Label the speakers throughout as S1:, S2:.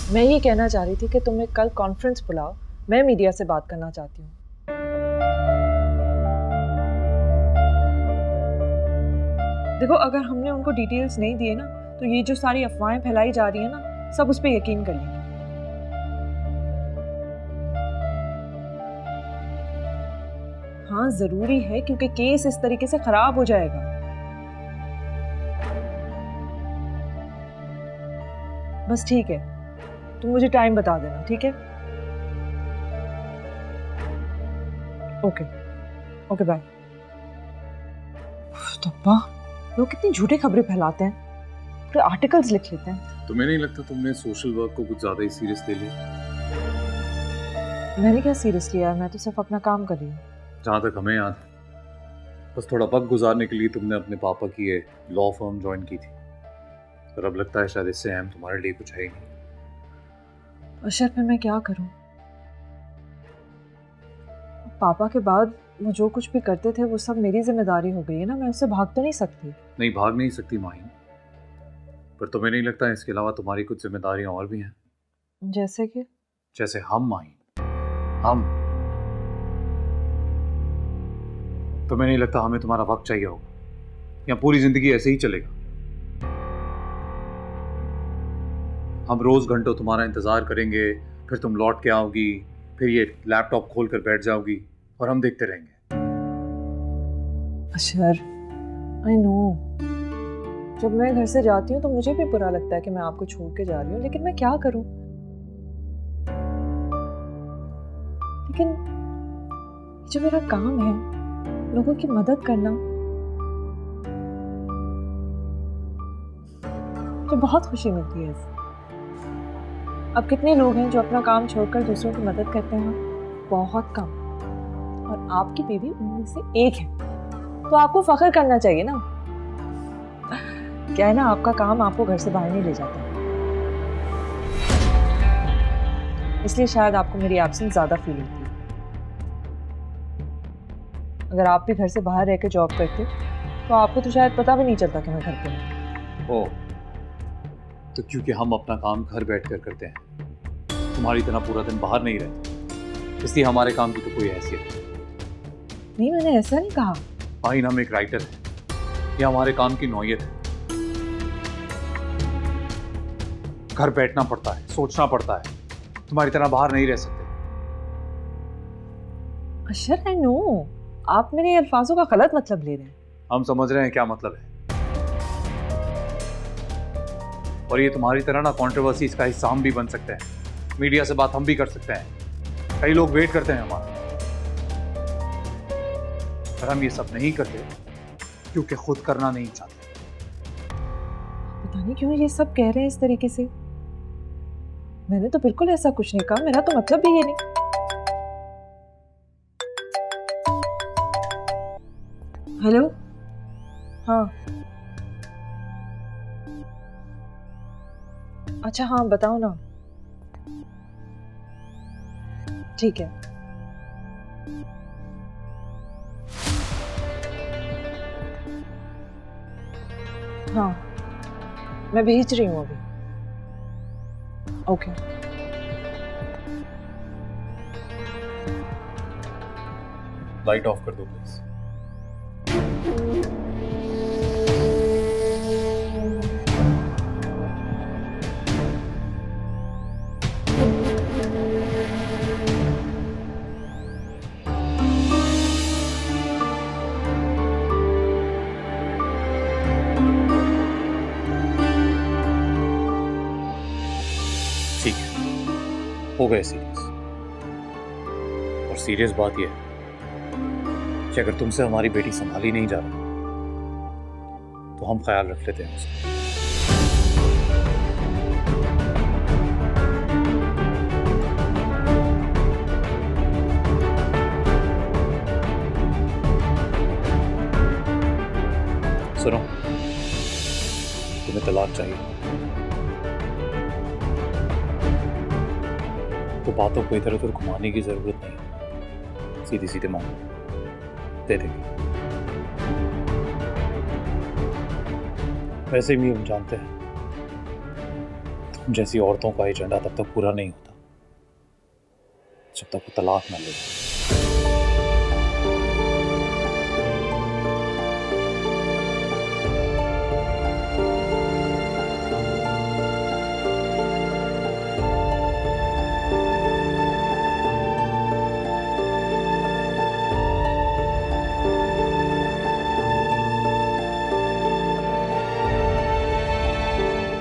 S1: मैं ये कहना चाह रही थी कि तुम्हें कल कॉन्फ्रेंस बुलाओ, मैं मीडिया से बात करना चाहती हूँ। देखो, अगर हमने उनको डिटेल्स नहीं दिए ना, तो ये जो सारी अफवाहें फैलाई जा रही है ना, सब उस पर यकीन कर लेंगे। हाँ, जरूरी है, क्योंकि केस इस तरीके से खराब हो जाएगा। बस ठीक है, तुम मुझे टाइम बता देना, ठीक है? Okay okay, bye. तब्बा, लोग कितनी झूठी खबरें फैलाते हैं, पूरे आर्टिकल्स लिख लेते हैं।
S2: तुम्हें नहीं लगता तुमने सोशल वर्क को कुछ ज्यादा ही सीरियस ले लिया?
S1: मैंने क्या सीरियस लिया है? मैं तो सिर्फ अपना काम कर रही हूँ।
S2: जहाँ तक हमें याद है, बस थोड़ा वक्त गुजारने के लिए तुमने अपने पापा की ये लॉ फर्म ज्वाइन की थी, और अब लगता है शायद इससे अहम तुम्हारे लिए कुछ है ही नहीं।
S1: अशर, फिर मैं क्या करूँ? पापा के बाद वो जो कुछ भी करते थे वो सब मेरी जिम्मेदारी हो गई है ना, मैं उससे भाग तो नहीं सकती।
S2: नहीं, भाग नहीं सकती माहिन, पर तुम्हें नहीं लगता इसके अलावा तुम्हारी कुछ जिम्मेदारियां और भी हैं?
S1: जैसे कि?
S2: जैसे हम माहिन, हम। तुम्हें नहीं लगता हमें तुम्हारा वक्त चाहिए होगा, या पूरी जिंदगी ऐसे ही चलेगा? हम रोज घंटों तुम्हारा इंतजार करेंगे, फिर तुम लौट के आओगी, फिर ये लैपटॉप खोल कर बैठ जाओगी और हम देखते रहेंगे।
S1: अशर, आई नो, जब मैं घर से जाती हूँ तो मुझे भी बुरा लगता है कि मैं आपको छोड़ के जा रही हूँ, लेकिन मैं क्या करूँ? लेकिन जो मेरा काम है, लोगों की मदद करना, मुझे बहुत खुशी मिलती है इससे। अब कितने लोग हैं जो अपना काम छोड़कर दूसरों की मदद करते हैं? बहुत कम। और आपकी बेबी उनमें से एक है, तो आपको फख्र करना चाहिए ना। क्या है ना, आपका काम आपको घर से बाहर नहीं ले जाता, इसलिए शायद आपको मेरी एब्सेंस ज्यादा फील होती है। अगर आप भी घर से बाहर रह के जॉब करते तो आपको तो शायद पता भी नहीं चलता कि मैं घर पे हूँ।
S2: ओ, तो क्योंकि हम अपना काम घर बैठकर करते हैं, तुम्हारी तरह पूरा दिन बाहर नहीं रहते, इसलिए हमारे काम की तो कोई हैसियत
S1: नहीं, मैंने ऐसा नहीं कहा।
S2: माहिन, हम एक राइटर है, यह हमारे काम की नौयत है। घर बैठना पड़ता है, सोचना पड़ता है, तुम्हारी तरह बाहर नहीं रह सकते।
S1: अशर, आई नो, आप मेरे अल्फाजों का गलत मतलब ले रहे हैं।
S2: हम समझ रहे हैं क्या मतलब है, और ये तुम्हारी तरह ना कंट्रोवर्सी इसका हिस्सा हम भी बन सकते हैं, मीडिया से बात हम भी कर सकते हैं, कई लोग वेट करते हैं हमारा। पर हम ये सब नहीं करते क्योंकि खुद करना नहीं चाहते।
S1: पता नहीं क्यों ये सब कह रहे हैं इस तरीके से। मैंने तो बिल्कुल ऐसा कुछ नहीं कहा, मेरा तो मतलब भी ये नहीं। हेलो, हाँ, अच्छा, हाँ बताओ ना। ठीक है, हाँ, मैं भेज रही हूँ अभी। ओके।
S2: लाइट ऑफ कर दो प्लीज। ठीक है, हो गए सीरियस। और सीरियस बात यह है कि अगर तुमसे हमारी बेटी संभाली नहीं जा रही तो हम ख्याल रख लेते हैं उसका। सुनो, तुम्हें तलाक चाहिए तो बातों को इधर उधर घुमाने की जरूरत नहीं, सीधी सीधे मांगो, दे देंगे। वैसे भी हम जानते हैं जैसी औरतों का एजेंडा तब तक पूरा नहीं होता जब तक वो तलाक ना ले।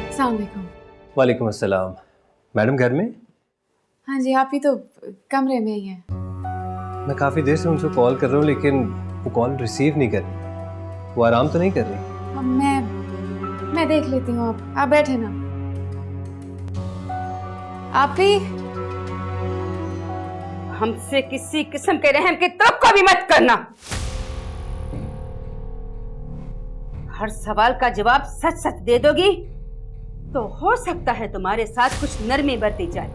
S3: अस्सलाम वालेकुम।
S4: वालेकुम अस्सलाम। मैडम घर में?
S3: हाँ जी, आप ही तो कमरे में ही हैं।
S4: मैं काफ़ी देर से उनसे कॉल कर रहा हूँ लेकिन वो कॉल रिसीव नहीं कर रही। वो आराम तो नहीं कर रही?
S3: अब मैं देख लेती हूँ। आप बैठे ना। आप ही
S5: हमसे किसी किस्म के रहम की तवक्को भी मत करना। हर सवाल का जवाब सच सच दे दोगी तो हो सकता है तुम्हारे साथ कुछ नरमी बरती जाए,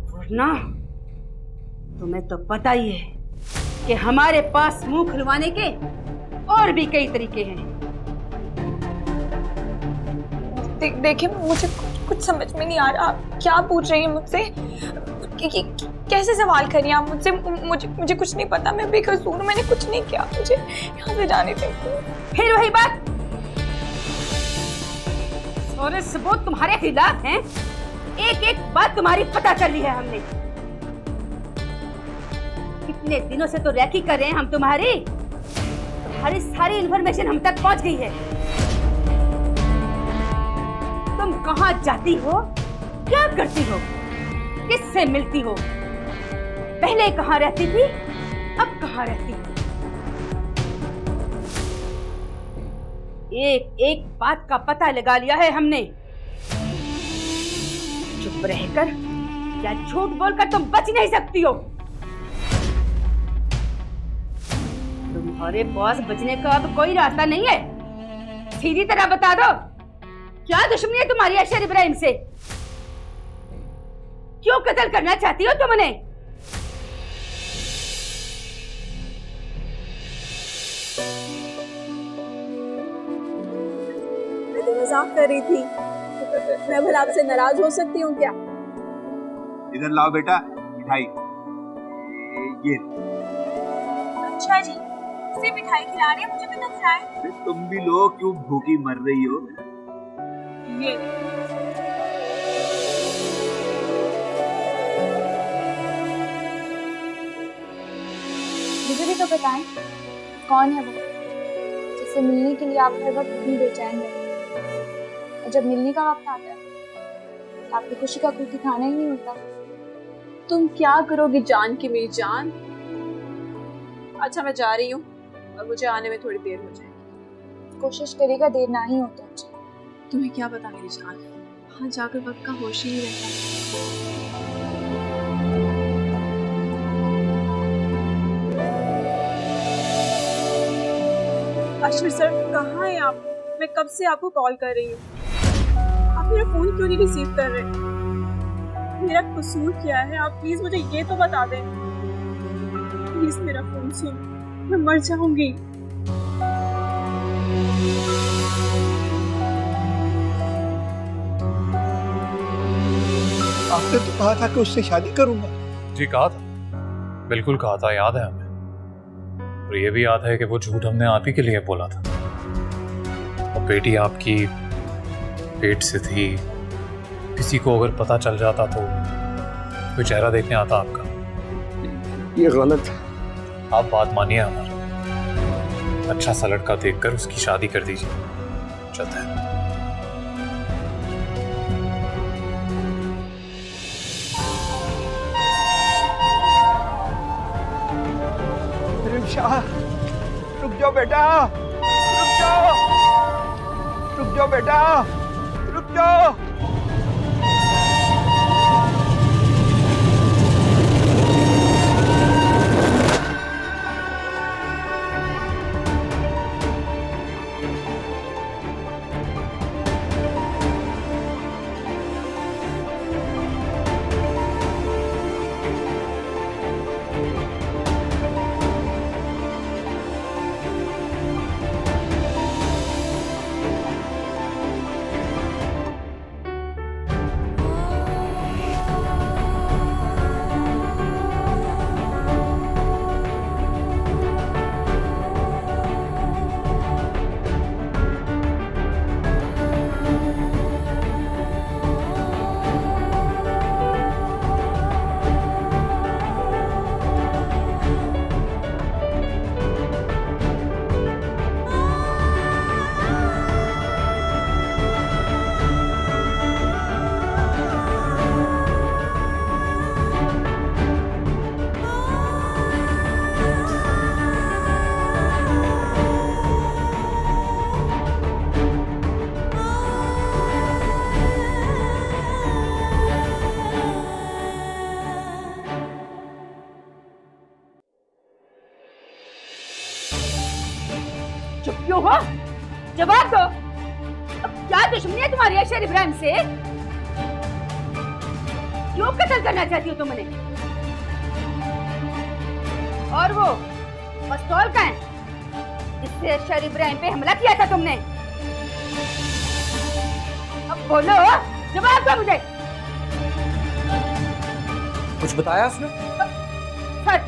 S5: वरना तुम्हें तो पता ही है कि हमारे पास मुंह खुलवाने के और भी कई तरीके हैं।
S1: देखिए मुझे कुछ समझ में नहीं आ रहा, आप क्या पूछ रही हैं मुझसे? कैसे सवाल करिए आप मुझसे? मुझे कुछ नहीं पता, मैं बेकसूर, मैंने कुछ नहीं किया, मुझे यहाँ से जाने दीजिए।
S5: फिर वही बात, सारे सबूत तुम्हारे खिलाफ हैं। एक एक बात तुम्हारी पता कर ली है हमने। कितने दिनों से तो रैकी कर रहे हैं हम तुम्हारी सारी इन्फॉर्मेशन हम तक पहुंच गई है। तुम कहां जाती हो, क्या करती हो, किससे मिलती हो, पहले कहां रहती थी, अब कहां रहती हो। एक एक बात का पता लगा लिया है हमने। चुप रहकर या झूठ बोलकर तुम बच नहीं सकती हो। तुम्हारे पास बचने का अब कोई रास्ता नहीं है। सीधी तरह बता दो, क्या दुश्मनी है तुम्हारी अशर इब्राहिम से? क्यों कत्ल करना चाहती हो तुम उन्हें?
S6: मजाक कर रही थी। मैं भला आपसे नाराज हो सकती हूँ क्या?
S7: इधर लाओ बेटा मिठाई। ये
S6: अच्छा जी, इसे मिठाई खिला रहे हैं, मुझे भी तो खिलाएं।
S7: तुम भी लो, क्यों भूखी मर रही हो?
S6: ये
S3: मुझे भी तो बताएं, कौन है वो जिससे मिलने के लिए आप हर वक्त इतनी बेचैन रहते हैं? और जब मिलने का वक्त आता है तो आपकी खुशी का कोई ठिकाना ही नहीं होता।
S6: तुम क्या करोगी जान की मेरी जान? अच्छा मैं जा रही हूँ और मुझे आने में थोड़ी देर हो जाएगी।
S3: कोशिश करेगा देर ना ही होता।
S6: तुम्हें क्या पता मेरी जान, वहाँ जाकर वक्त का होश ही नहीं रहता। अशर सर कहाँ हैं आप? मैं कब से आपको कॉल कर रही हूँ, आप मेरा फोन क्यों नहीं रिसीव कर रहे? मेरा कसूर क्या है? आप प्लीज मुझे ये तो बता दें। प्लीज मेरा फोन सुन, मैं मर जाऊंगी।
S8: आपने तो कहा था कि उससे शादी करूंगा।
S2: जी कहा था, बिल्कुल कहा था, याद है हमें। और ये भी याद है कि वो झूठ हमने आप ही के लिए बोला था। और बेटी आपकी पेट से थी, किसी को अगर पता चल जाता तो कोई चेहरा देखने आता आपका।
S8: ये गलत है।
S2: आप बात मानिए हमारी, अच्छा सा लड़का देखकर उसकी शादी कर दीजिए। चलते हैं।
S8: शाह, रुक जाओ बेटा, रुक जाओ, रुक जाओ बेटा, रुक जाओ।
S5: जवाब दो। अब क्या दुश्मनी है तुम्हारी अशर इब्राहिम से? क्यों कत्ल करना चाहती हो तुम उन्हें? और वो पिस्तौल का है जिससे अशर इब्राहिम पे हमला किया था तुमने? अब बोलो, जवाब दो मुझे।
S9: कुछ बताया उसने?
S5: सर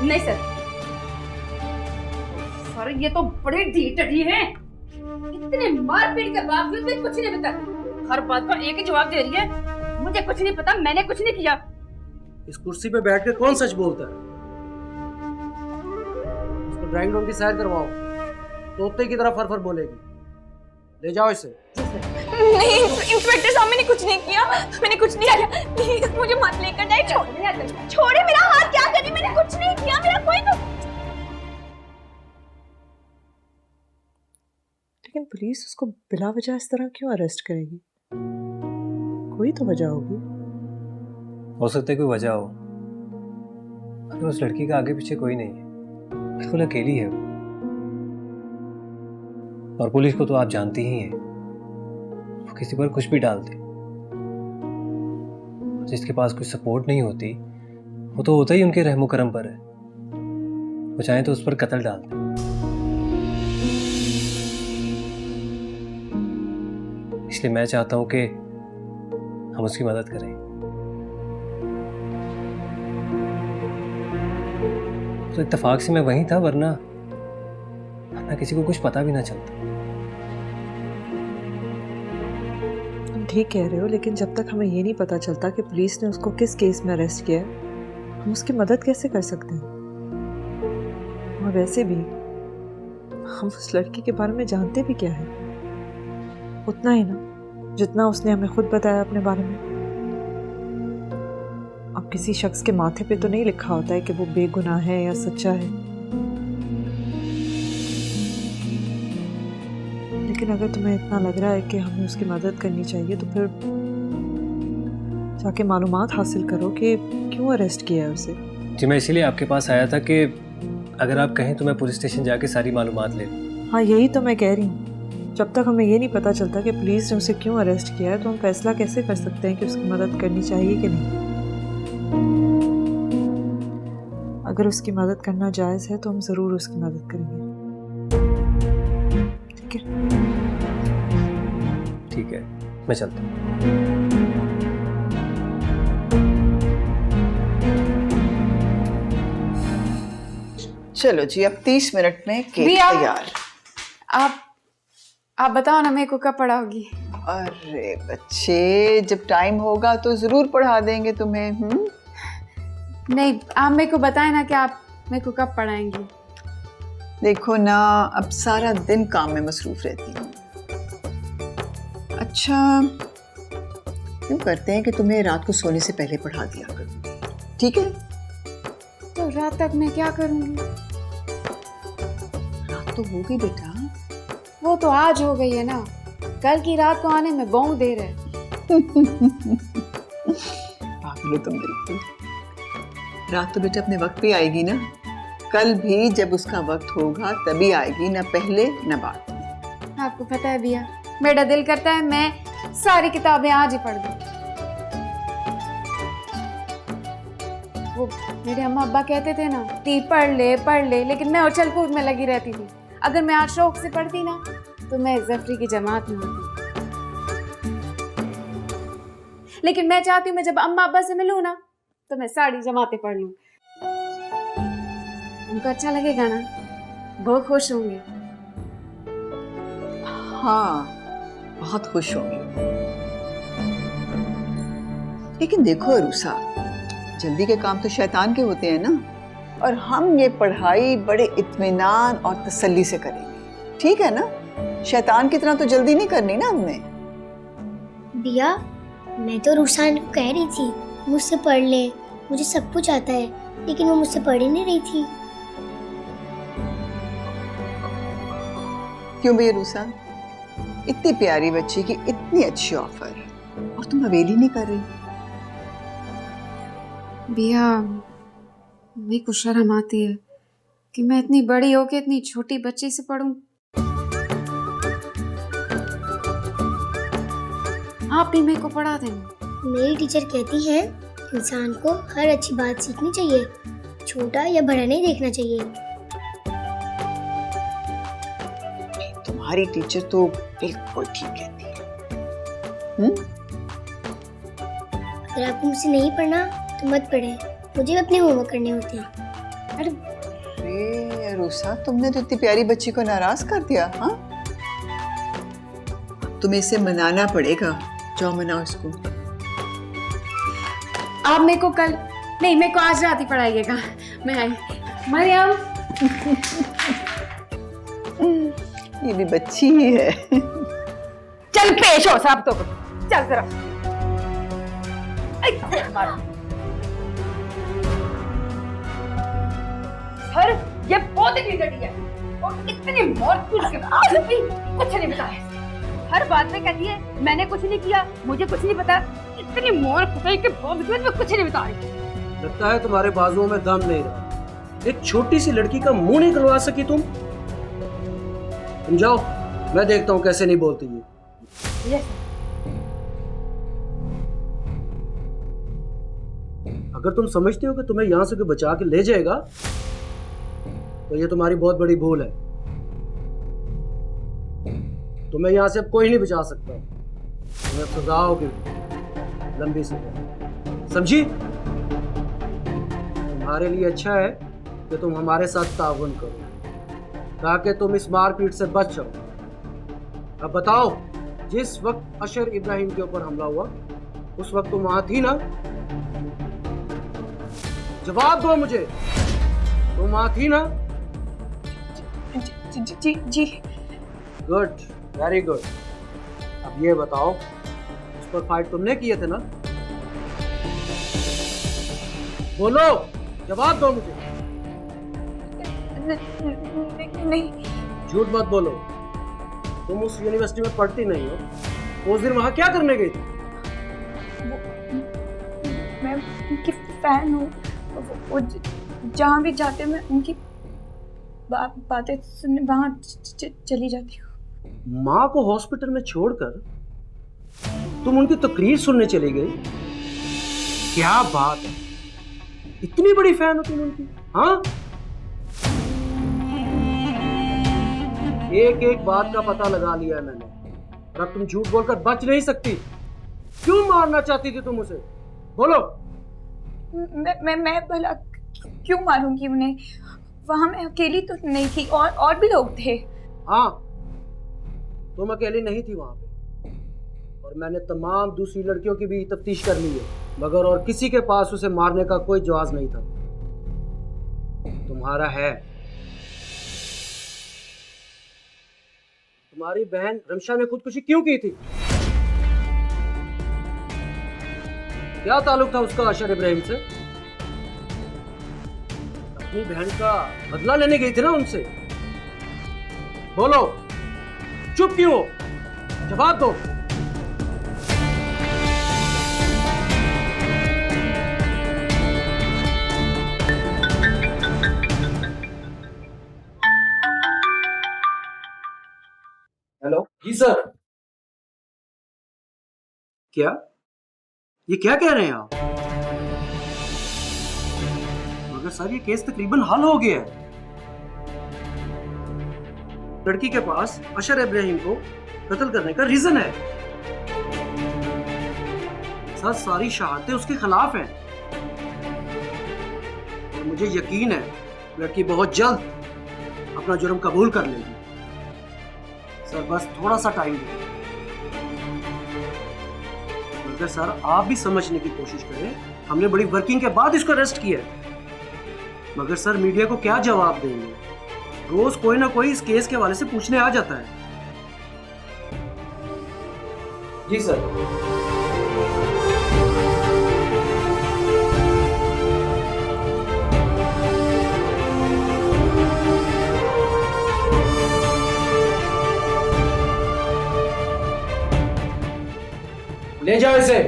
S5: नहीं सर, सर ये तो बड़े ढीठ हैं। इतने मारपीट के बावजूद भी कुछ नहीं पता। हर बात पर एक ही जवाब दे रही है, मुझे कुछ नहीं पता, मैंने कुछ नहीं किया।
S9: इस कुर्सी पे बैठ के कौन सच बोलता है? उसको ड्राइंग रूम की सैर करवाओ, तोते की तरह फर बोलेगी। ले जाओ इसे।
S6: नहीं इंस्पेक्टर साहब, मैंने कुछ नहीं किया, मैंने कुछ नहीं किया। प्लीज मुझे मत लेकर जाए। छोड़े मेरा हाथ, क्या करी? मैंने कुछ नहीं किया, मेरा कोई तो।
S1: लेकिन पुलिस उसको बिला वजह इस तरह क्यों अरेस्ट करेगी? कोई तो वजह होगी।
S4: हो सकता है कोई वजह हो, लेकिन उस लड़की का आगे पीछे कोई नहीं है, बिल्कुल अकेली है वो। और पुलिस को तो आप जानती ही हैं, वो किसी पर कुछ भी डालते। जिसके पास कोई सपोर्ट नहीं होती, वो तो होता ही उनके रहमो करम पर है। वो चाहे तो उस पर कत्ल डालते। इसलिए मैं चाहता हूं कि हम उसकी मदद करें। तो इत्तेफाक से मैं वहीं था, वरना किसी को कुछ पता भी ना चलता।
S1: तुम ठीक कह रहे हो, लेकिन जब तक हमें ये नहीं पता चलता कि पुलिस ने उसको किस केस में अरेस्ट किया है, हम उसकी मदद कैसे कर सकते हैं? और वैसे भी हम उस लड़की के बारे में जानते भी क्या है? उतना ही ना जितना उसने हमें खुद बताया अपने बारे में। अब किसी शख्स के माथे पे तो नहीं लिखा होता है कि वो बेगुनाह है या सच्चा है, लेकिन अगर तुम्हें इतना लग रहा है कि हमें उसकी मदद करनी चाहिए, तो फिर जाके मालूमात हासिल करो कि क्यों अरेस्ट किया है उसे।
S4: जी मैं इसीलिए आपके पास आया था कि अगर आप कहें तो मैं पुलिस स्टेशन जाके सारी मालूमात ले लूँ।
S1: हाँ यही तो मैं कह रही हूँ। जब तक हमें ये नहीं पता चलता कि पुलिस ने उसे क्यों अरेस्ट किया है, तो हम फैसला कैसे कर सकते हैं कि उसकी मदद करनी चाहिए कि नहीं। अगर उसकी मदद करना जायज़ है तो हम ज़रूर उसकी मदद करेंगे। ठीक है?
S4: ठीक है, मैं चलता हूँ।
S10: चलो जी, अब 30 मिनट में केक तैयार।
S3: आप बताओ ना, मेरे को कब पढ़ाओगी?
S10: अरे बच्चे, जब टाइम होगा तो जरूर पढ़ा देंगे तुम्हें।
S3: नहीं, आप मेरे को बताएं ना कि आप मेरे को कब पढ़ाएंगी।
S10: देखो ना, अब सारा दिन काम में मसरूफ रहती हूँ। अच्छा क्यों करते हैं कि तुम्हें रात को सोने से पहले पढ़ा दिया करूँगी, ठीक है?
S3: तो रात तक मैं क्या करूँगी?
S10: रात तो हो गई बेटा।
S3: वो तो आज हो गई है ना, कल की रात को आने में बहुत देर है।
S10: पागल हो तुम बिल्कुल। रात तो बेटा अपने वक्त पे आएगी ना, कल भी जब उसका वक्त होगा तभी आएगी, ना पहले ना बाद में।
S3: आपको पता है भैया, मेरा दिल करता है मैं सारी किताबें आज ही पढ़ दूं। वो मेरे अम्मा अब्बा कहते थे ना, ती पढ़ ले, लेकिन मैं उछल कूद में लगी रहती थी। अगर मैं आज शौक से पढ़ती ना, तो मैं जफरी की जमात में होती। लेकिन मैं चाहती हूँ मैं जब अम्मा अब्बा से मिलूँ ना, तो मैं सारी जमातें पढ़ लूँ। उनको अच्छा लगेगा ना, बहुत खुश होंगे।
S10: हाँ, बहुत खुश होंगे। लेकिन देखो अरूसा, जल्दी के काम तो शैतान के होते हैं ना, और हम ये पढ़ाई बड़े इत्मीनान और तसल्ली से करेंगे, ठीक है ना? शैतान की तरह तो जल्दी नहीं करनी ना हमने।
S11: बिया, मैं तो रुसान को कह रही थी मुझसे पढ़ ले, मुझे सब कुछ आता है, लेकिन वो मुझसे पढ़ ही नहीं रही थी।
S10: क्यों भैया रूसा? इतनी प्यारी बच्ची की इतनी अच्छी ऑफर, और तुम हवेली नहीं कर रही?
S3: भैया, मेरे को शर्म आती है, कि मैं इतनी बड़ी होके इतनी छोटी बच्ची से पढ़ूं। आप भी मेरे को पढ़ा देना।
S11: मेरी टीचर कहती है इंसान को हर अच्छी बात सीखनी चाहिए, छोटा या बड़ा नहीं देखना चाहिए।
S10: तुम्हारी टीचर तो बिल्कुल ठीक कहती है।
S11: अगर आपको मुझसे नहीं पढ़ना तो मत पढ़े, मुझे अपने होमवर्क करने होते हैं।
S10: अरे अरुषा, तुमने तो इतनी प्यारी बच्ची को नाराज कर दिया। हाँ, तुम्हें इसे मनाना पड़ेगा। जाओ मनाओ इसको।
S3: आप मेरे को कल नहीं, मेरे को आज रात ही पढ़ाइएगा। मैं आई। मरियम,
S10: ये भी बच्ची ही है।
S5: चल पेश हो साहब तो, चल जरा। सर ये बहुत ही बिगड़ी है और इतनी मौत कुछ नहीं बताया। हर बात में कहती है मैंने कुछ नहीं किया, मुझे कुछ नहीं पता। इतनी मोर कुटाई के बावजूद मैं कुछ नहीं बता रही।
S9: लगता है तुम्हारे बाजुओं में दम नहीं रहा। एक छोटी सी लड़की का मुंह नहीं खुलवा सकी तुम जाओ, मैं देखता हूँ कैसे नहीं बोलती ये। अगर तुम समझते हो कि तुम्हें यहाँ से कोई बचा के ले जाएगा तो ये तुम्हारी बहुत बड़ी भूल है। तुम्हें यहाँ से अब कोई नहीं बचा सकता। तुम्हें सजा होगी, लंबी सजा, समझी? तुम्हारे लिए अच्छा है कि तुम हमारे साथ ताउन करो ताकि तुम इस मारपीट से बच जाओ। अब बताओ, जिस वक्त अशर इब्राहिम के ऊपर हमला हुआ उस वक्त तुम वहां थी ना? जवाब दो मुझे, तुम वहां थी ना?
S6: जी।
S9: Good, very good. अब ये बताओ, उस पर फाइट तुमने किए थे ना? बोलो, जवाब दो मुझे।
S6: नहीं।
S9: झूठ मत बोलो। तुम उस यूनिवर्सिटी में पढ़ती नहीं हो। उस दिन वहां क्या करने गई थी?
S6: मैं उनकी फैन हूँ। वो जहाँ भी जाते मैं उनकी बातें सुनने वहां चली जाती हूँ।
S9: माँ को हॉस्पिटल में छोड़कर तुम उनकी तकरीर सुनने चली गई? क्या बात है, इतनी बड़ी फैन हो तुम उनकी? हाँ, एक एक बात का पता लगा लिया है मैंने, और अब तुम झूठ बोलकर बच नहीं सकती। क्यों मारना चाहती थी तुम उसे? बोलो।
S6: मैं भला क्यों मारूंगी उन्हें? वहां मैं अकेली तो नहीं थी, और भी लोग थे।
S9: हाँ, तुम अकेली नहीं थी वहां पे, और मैंने तमाम दूसरी लड़कियों की भी तफ्तीश कर ली है, मगर और किसी के पास उसे मारने का कोई जवाब नहीं था। तुम्हारा है। तुम्हारी बहन रमशा ने खुदकुशी क्यों की थी? क्या ताल्लुक था उसका अशर इब्राहिम से? अपनी बहन का बदला लेने गई थी ना उनसे। बोलो, चुप क्यों हो? जवाब दो। हेलो जी सर। क्या ये क्या कह रहे हैं आप? मगर सर ये केस तकरीबन हल हो गया है। लड़की के पास अशर इब्राहिम को कत्ल करने का रीजन है। सर सारी शहादतें उसके खिलाफ हैं, और मुझे यकीन है लड़की बहुत जल्द अपना जुर्म कबूल कर लेगी। सर बस थोड़ा सा टाइम दो। मगर सर आप भी समझने की कोशिश करें, हमने बड़ी वर्किंग के बाद इसको अरेस्ट किया है। मगर सर मीडिया को क्या जवाब देंगे? रोज कोई ना कोई इस केस के हवाले से पूछने आ जाता है। जी सर। ले जाओ इसे।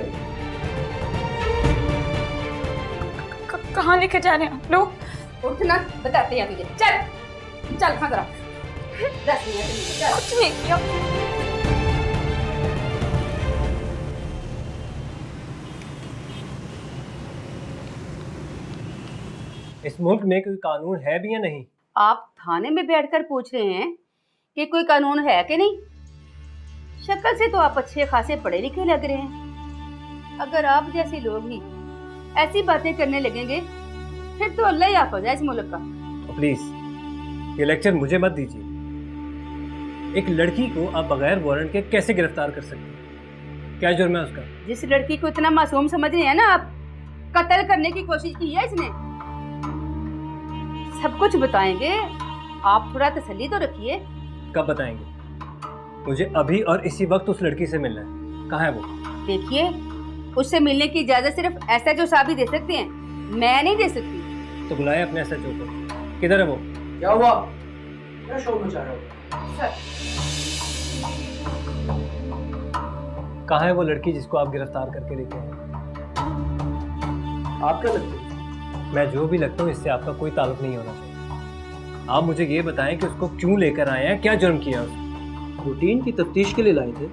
S6: कहाँ लेकर जा रहे हैं आप लोग?
S5: उठना, बताते हैं तुझे। चल चल हाँ जरा 10 मिनट चल।
S1: कुछ नहीं किया।
S4: इस मुल्क में कोई कानून है भी या नहीं?
S5: आप थाने में बैठकर पूछ रहे हैं कि कोई कानून है कि नहीं? शक्ल से तो आप अच्छे खासे पढ़े लिखे लग रहे हैं। अगर आप जैसे लोग ही ऐसी बातें करने लगेंगे फिर तो अल्लाह ही हाफ़िज़ है इस मुल्क का।
S4: प्लीज ये लेक्चर मुझे मत दीजिए। एक लड़की को आप बगैर वारंट के कैसे गिरफ्तार कर सकते हैं? क्या जुर्म है उसका?
S5: जिस लड़की को इतना मासूम समझ रहे हैं ना आप, कत्ल करने की कोशिश की है इसने। सब कुछ बताएंगे, आप थोड़ा तसल्ली तो रखिए।
S4: कब बताएंगे? मुझे अभी और इसी वक्त उस लड़की से मिलना है। कहाँ है वो?
S5: देखिए, उससे मिलने की इजाजत सिर्फ एसएचओ साहब ही दे सकते हैं, मैं नहीं दे सकती।
S4: तो बुलाए अपने एसएचओ को। किधर है वो?
S9: क्या हुआ? क्या शोर मचा रहे हो?
S4: कहाँ है वो लड़की जिसको आप गिरफ्तार करके लेके आए?
S9: आप क्या लगते हैं?
S4: मैं जो भी लगता हूँ इससे आपका कोई ताल्लुक नहीं होना चाहिए। आप मुझे ये बताएं कि उसको क्यों लेकर आए हैं, क्या जुर्म किया उसने?
S9: रूटीन की तफ्तीश के लिए लाए थे।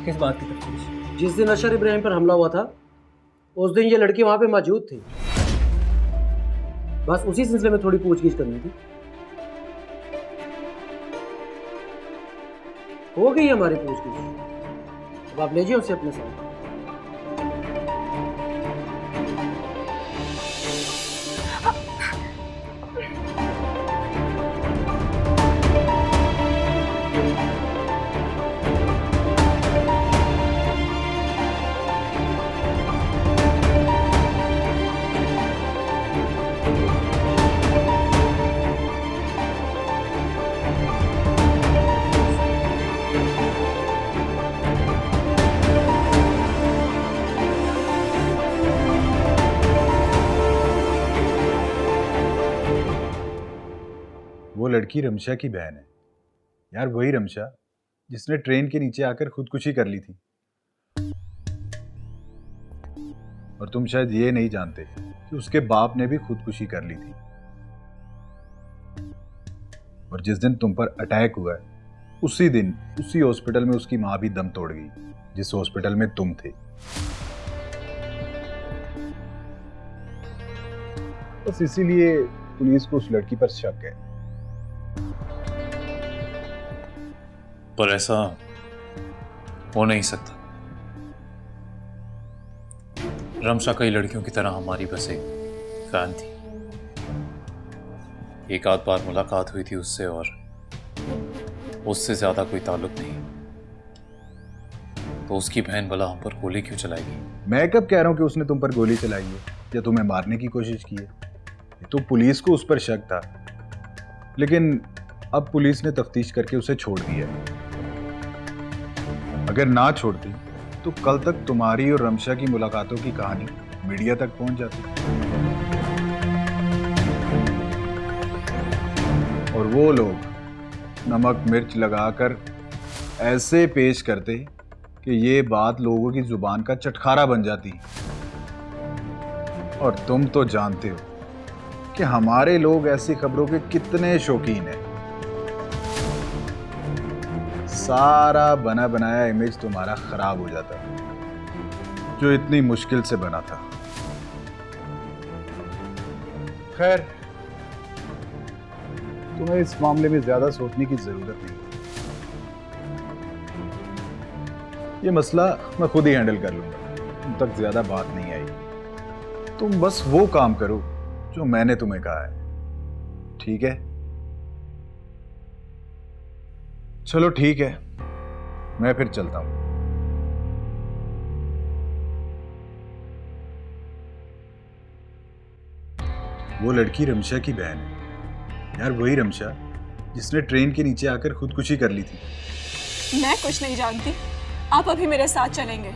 S4: किस बात की तफ्तीश?
S9: जिस दिन अशर इब्राहिम पर हमला हुआ था उस दिन ये लड़की वहां पे मौजूद थी। बस उसी सिलसिले में थोड़ी पूछगिछ करनी थी। हो गई हमारी पूछगिछ, अब आप ले जाइए उसे अपने साथ।
S12: वो लड़की रमशा की बहन है यार, वही रमशा जिसने ट्रेन के नीचे आकर खुदकुशी कर ली थी। और तुम शायद ये नहीं जानते कि उसके बाप ने भी खुदकुशी कर ली थी। और जिस दिन तुम पर अटैक हुआ है उसी दिन उसी हॉस्पिटल में उसकी मां भी दम तोड़ गई, जिस हॉस्पिटल में तुम थे। बस इसीलिए पुलिस को उस लड़की पर शक है।
S2: पर ऐसा हो नहीं सकता। रमशा कई लड़कियों की तरह हमारी बस एक फैन थी। एक आध बार मुलाकात हुई थी उससे और उससे ज्यादा कोई ताल्लुक नहीं। तो उसकी बहन भला हम पर गोली क्यों चलाएगी?
S12: मैं कब कह रहा हूं कि उसने तुम पर गोली चलाई है या तुम्हें मारने की कोशिश की है। तो पुलिस को उस पर शक था, लेकिन अब पुलिस ने तफ्तीश करके उसे छोड़ दिया है। अगर ना छोड़ती तो कल तक तुम्हारी और रमशा की मुलाकातों की कहानी मीडिया तक पहुंच जाती और वो लोग नमक मिर्च लगाकर ऐसे पेश करते कि ये बात लोगों की जुबान का चटखारा बन जाती। और तुम तो जानते हो कि हमारे लोग ऐसी खबरों के कितने शौकीन हैं। सारा बना बनाया इमेज तुम्हारा खराब हो जाता जो इतनी मुश्किल से बना था। खैर, तुम्हें इस मामले में ज्यादा सोचने की जरूरत नहीं। ये मसला मैं खुद ही हैंडल कर लूंगा, तुम तक ज्यादा बात नहीं आई। तुम बस वो काम करो जो मैंने तुम्हें कहा है, ठीक है? चलो ठीक है, मैं फिर चलता हूं। वो लड़की रमशा की बहन है यार, वही रमशा जिसने ट्रेन के नीचे आकर खुदकुशी कर ली थी।
S6: मैं कुछ नहीं जानती। आप अभी मेरे साथ चलेंगे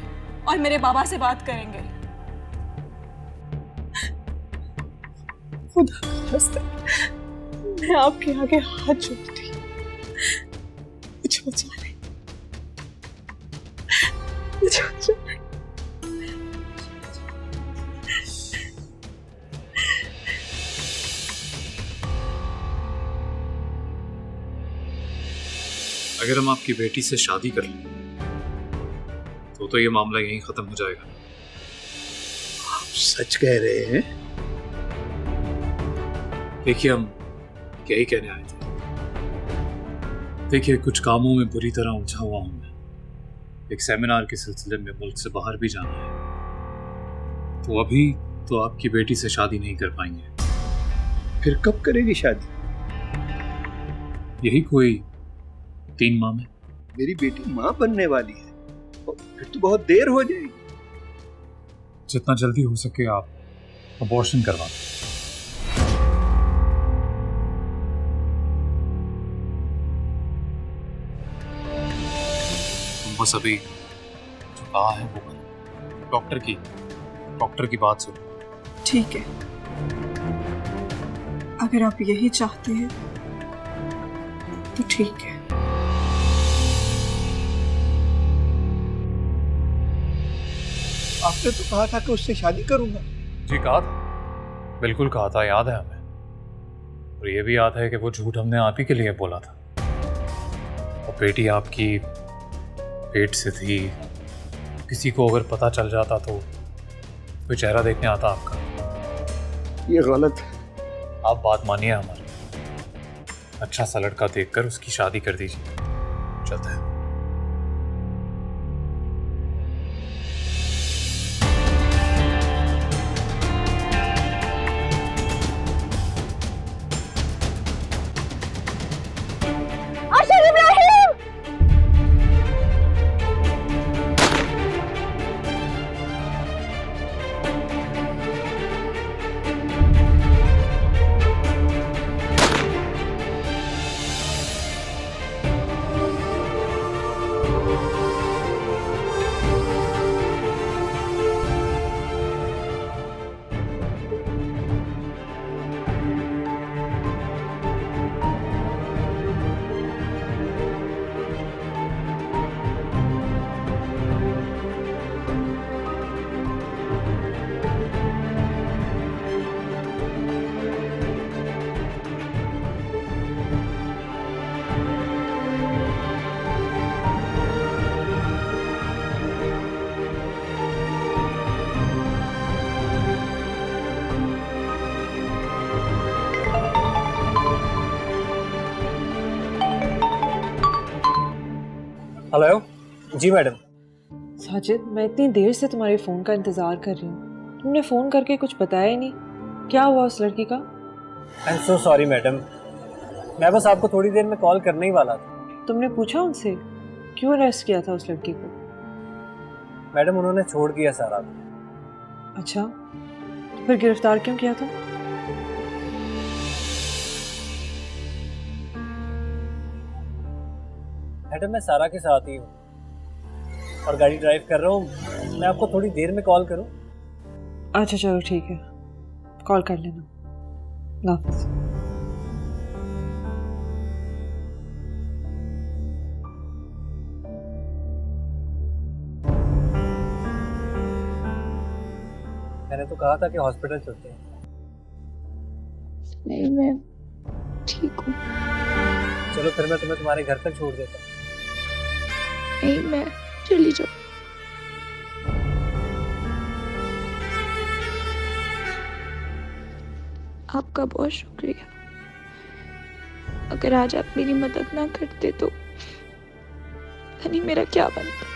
S6: और मेरे बाबा से बात करेंगे। खुदा का वास्ते, मैं आपके आगे हाथ जोड़ती हूँ, मुझे बचा ले, मुझे बचा ले।
S2: अगर हम आपकी बेटी से शादी कर लें तो ये मामला यहीं खत्म हो जाएगा।
S7: आप सच कह रहे हैं?
S2: देखिए, हम यही कहने आए थे। देखिए, कुछ कामों में बुरी तरह उलझा हुआ हूं मैं। एक सेमिनार के सिलसिले में मुल्क से बाहर भी जाना है, तो अभी तो आपकी बेटी से शादी नहीं कर पाएंगे।
S7: फिर कब करेगी शादी?
S2: यही कोई 3 माह में।
S7: मेरी बेटी माँ बनने वाली है, फिर तो बहुत देर हो जाएगी।
S2: जितना जल्दी हो सके आप अबॉर्शन करवा दें। तुम बस अभी जो कहा है वो करो। डॉक्टर की बात सुनो।
S6: ठीक है, अगर आप यही चाहते हैं तो ठीक है।
S7: आपने तो कहा था कि उससे शादी करूंगा।
S2: जी कहा था, बिल्कुल कहा था, याद है हमें। और ये भी याद है कि वो झूठ हमने आप ही के लिए बोला था। और बेटी आपकी पेट से थी, किसी को अगर पता चल जाता तो कोई चेहरा देखने आता आपका।
S7: ये गलत है।
S2: आप बात मानिए हमारी, अच्छा सा लड़का देखकर उसकी शादी कर दीजिए। चलते हैं।
S4: हेलो जी मैडम।
S1: साजिद, मैं इतनी देर से तुम्हारे फ़ोन का इंतज़ार कर रही हूँ, तुमने फ़ोन करके कुछ बताया ही नहीं। क्या हुआ उस लड़की का?
S4: I am so sorry madam, मैं बस आपको थोड़ी देर में कॉल करने ही वाला था।
S1: तुमने पूछा उनसे क्यों अरेस्ट किया था उस लड़की को?
S4: मैडम उन्होंने छोड़ दिया सारा।
S1: अच्छा, तो फिर गिरफ्तार क्यों किया था?
S4: मैडम मैं सारा के साथ ही हूँ और गाड़ी ड्राइव कर रहा हूँ। मैं आपको थोड़ी देर में कॉल करूँ?
S1: अच्छा चलो ठीक है, कॉल कर लेना। अल्लाह हाफ़िज़।
S4: मैंने तो कहा था कि हॉस्पिटल चलते हैं।
S3: नहीं, मैं ठीक हूँ।
S4: चलो फिर मैं तुम्हें तुम्हारे घर तक छोड़ देता हूँ।
S3: नहीं, मैं चली जाऊँ। आपका बहुत शुक्रिया। अगर आज आप मेरी मदद ना करते तो पता नहीं मेरा क्या बनता।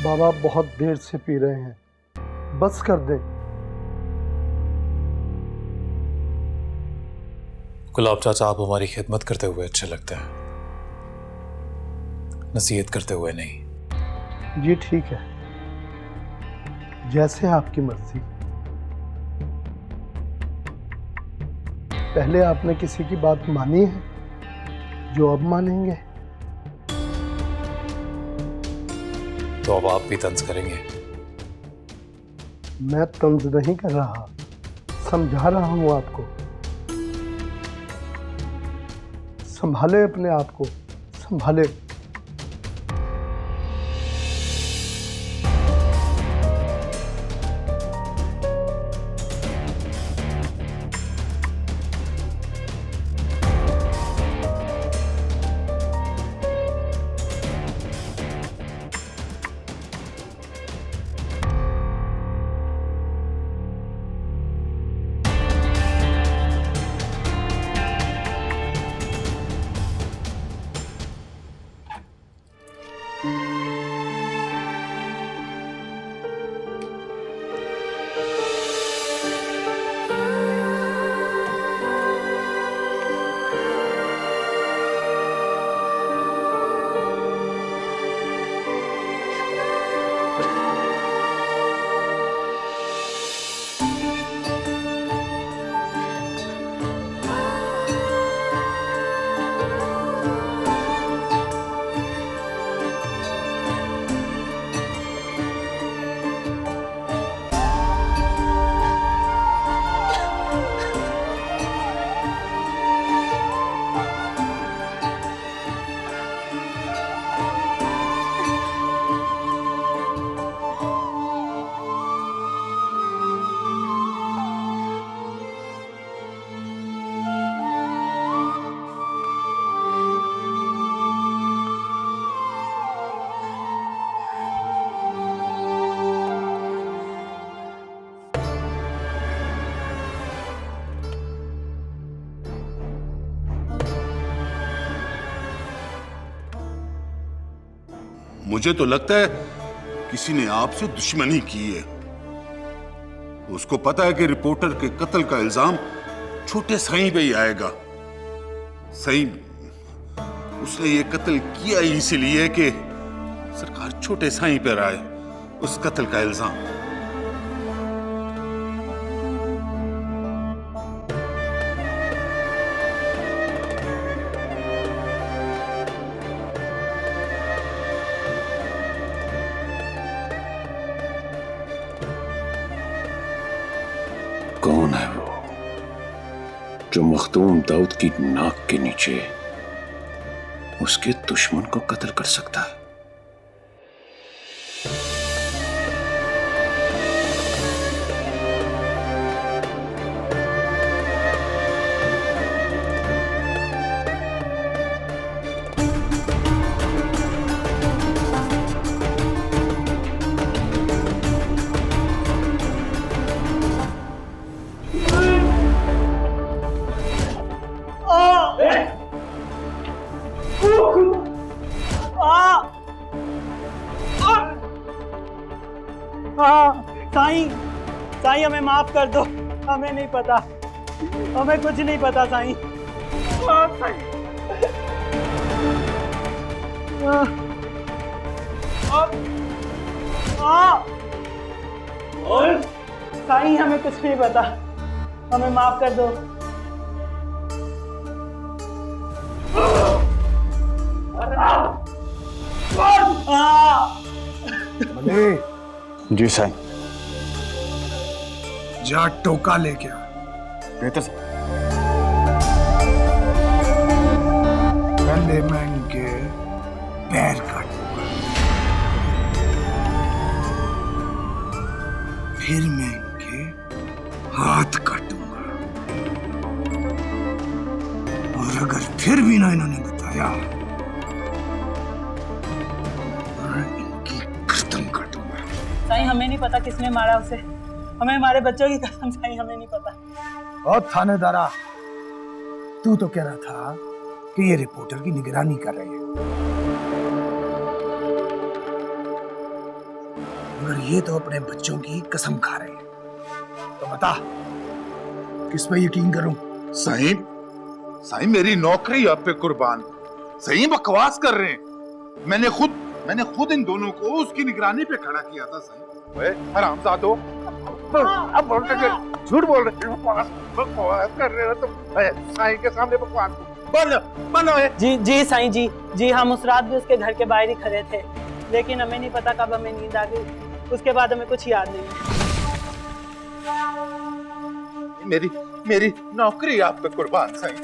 S13: बाबा बहुत देर से पी रहे हैं, बस कर दे।
S2: गुलाब चाचा, आप हमारी खिदमत करते हुए अच्छे लगते हैं, नसीहत करते हुए नहीं।
S13: जी ठीक है, जैसे आपकी मर्जी। पहले आपने किसी की बात मानी है जो अब मानेंगे?
S2: तो अब आप भी तंज करेंगे?
S13: मैं तंज नहीं कर रहा, समझा रहा हूं आपको। संभाले अपने आप को, संभाले।
S14: मुझे तो लगता है किसी ने आपसे दुश्मनी की है। उसको पता है कि रिपोर्टर के कत्ल का इल्जाम छोटे साईं पे ही आएगा। साईं, उसने ये कत्ल किया ही इसीलिए कि सरकार छोटे साईं पर आए उस कत्ल का इल्जाम।
S15: कौन है वो जो मखदूम दाऊद की नाक के नीचे उसके दुश्मन को कत्ल कर सकता है?
S16: साईं, साईं हमें माफ कर दो, हमें नहीं पता, हमें कुछ नहीं पता साईं। साईं हमें कुछ नहीं पता, हमें माफ कर दो।
S15: जी साईं।
S8: जा टोका लेके आ।
S15: बेहतर
S8: पहले मैं इनके पैर काटूंगा, फिर मैं इनके हाथ काटूंगा, और अगर फिर भी ना इन्होंने बताया इनकी गर्दन काटूंगा।
S16: साईं हमें नहीं पता किसने मारा उसे, हमें हमारे बच्चों की कसम साईं हमें नहीं पता।
S8: और थानेदारा, तू तो कह रहा था कि ये रिपोर्टर की निगरानी कर रही है, मगर ये तो अपने बच्चों की कसम खा रहे हैं। तो बता किस पे यकीन करूं?
S14: साईं, साईं मेरी नौकरी आप पे कुर्बान। सही बकवास कर रहे हैं। मैंने खुद इन दोनों को उसकी निगरानी पे खड़ा किया था। साईं, हरामजादो,
S8: अब झूठ बोल रहे हो, बकवास कर रहे हो तुम साईं के सामने। बकवास बोलो बोलो।
S16: जी साईं जी हम उस रात भी उसके घर के बाहर ही खड़े थे, लेकिन हमें नहीं पता कब हमें नींद आ गई। उसके बाद हमें कुछ याद नहीं।
S8: मेरी नौकरी आप पे कुर्बान साईं।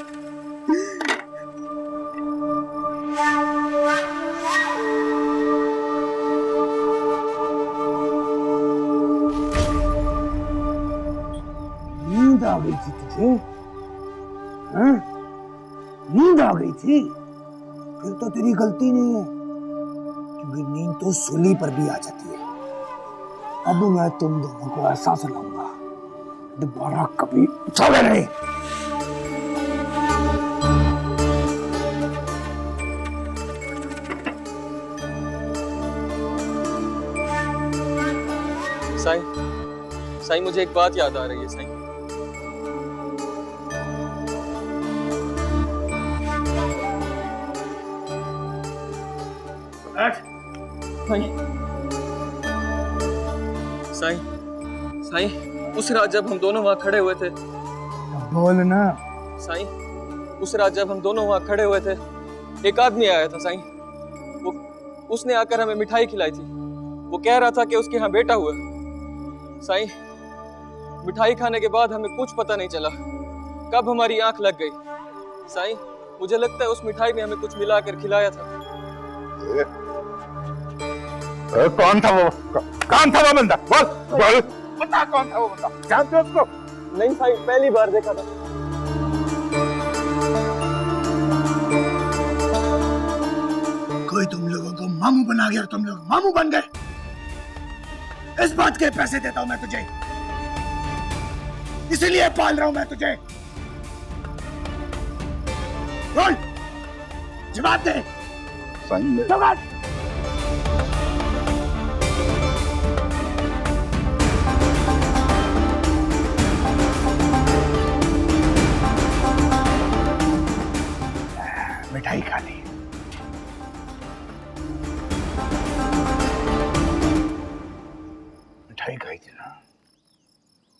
S17: नींद आ गई थी तुझे? हाँ? नींद आ गई थी? फिर तो तेरी गलती नहीं है, क्योंकि नींद तो सूली पर भी आ जाती है। अब मैं तुम दोनों को ऐसा सुनाऊंगा, दोबारा कभी सोए नहीं।
S18: साईं मुझे एक बात याद आ रही है साईं। साईं उस रात जब हम दोनों वहां खड़े हुए थे।
S17: बोल ना।
S18: साईं उस रात जब हम दोनों वहां खड़े हुए थे, एक आदमी आया था साईं। उसने आकर हमें मिठाई खिलाई थी। वो कह रहा था कि उसके यहाँ बेटा हुआ। साईं मिठाई खाने के बाद हमें कुछ पता नहीं चला कब हमारी आंख लग गई। साईं मुझे लगता है उस मिठाई में हमें कुछ मिलाकर खिलाया था।
S8: कौन था वो? कौन था वो बंदा? बोल बता, कौन था वो बंदा? जानते हो उसको?
S18: नहीं साईं, पहली बार देखा था।
S17: कोई तुम लोगों को मामू बना गया और तुम लोग मामू बन गए। इस बात के पैसे देता हूं मैं तुझे, इसीलिए पाल रहा हूं मैं तुझे। बोल, जवाब दे। जवाब। मिठाई खा ली। मिठाई खाई थी ना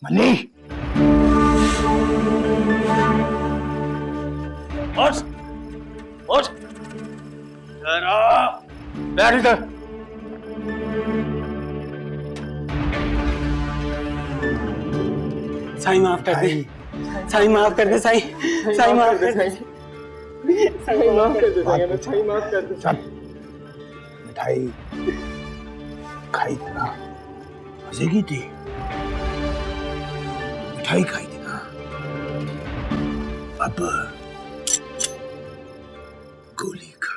S17: मनी?
S8: उठ बैठ इधर।
S16: साईं माफ कर दे, साईं माफ कर दे, साईं माफ कर दे, साईं माफ कर दे, साईं माफ कर दे।
S17: चल, मिठाई खाई थी ना, मजे की थी। मिठाई खाई थी ना, अब गोली खा।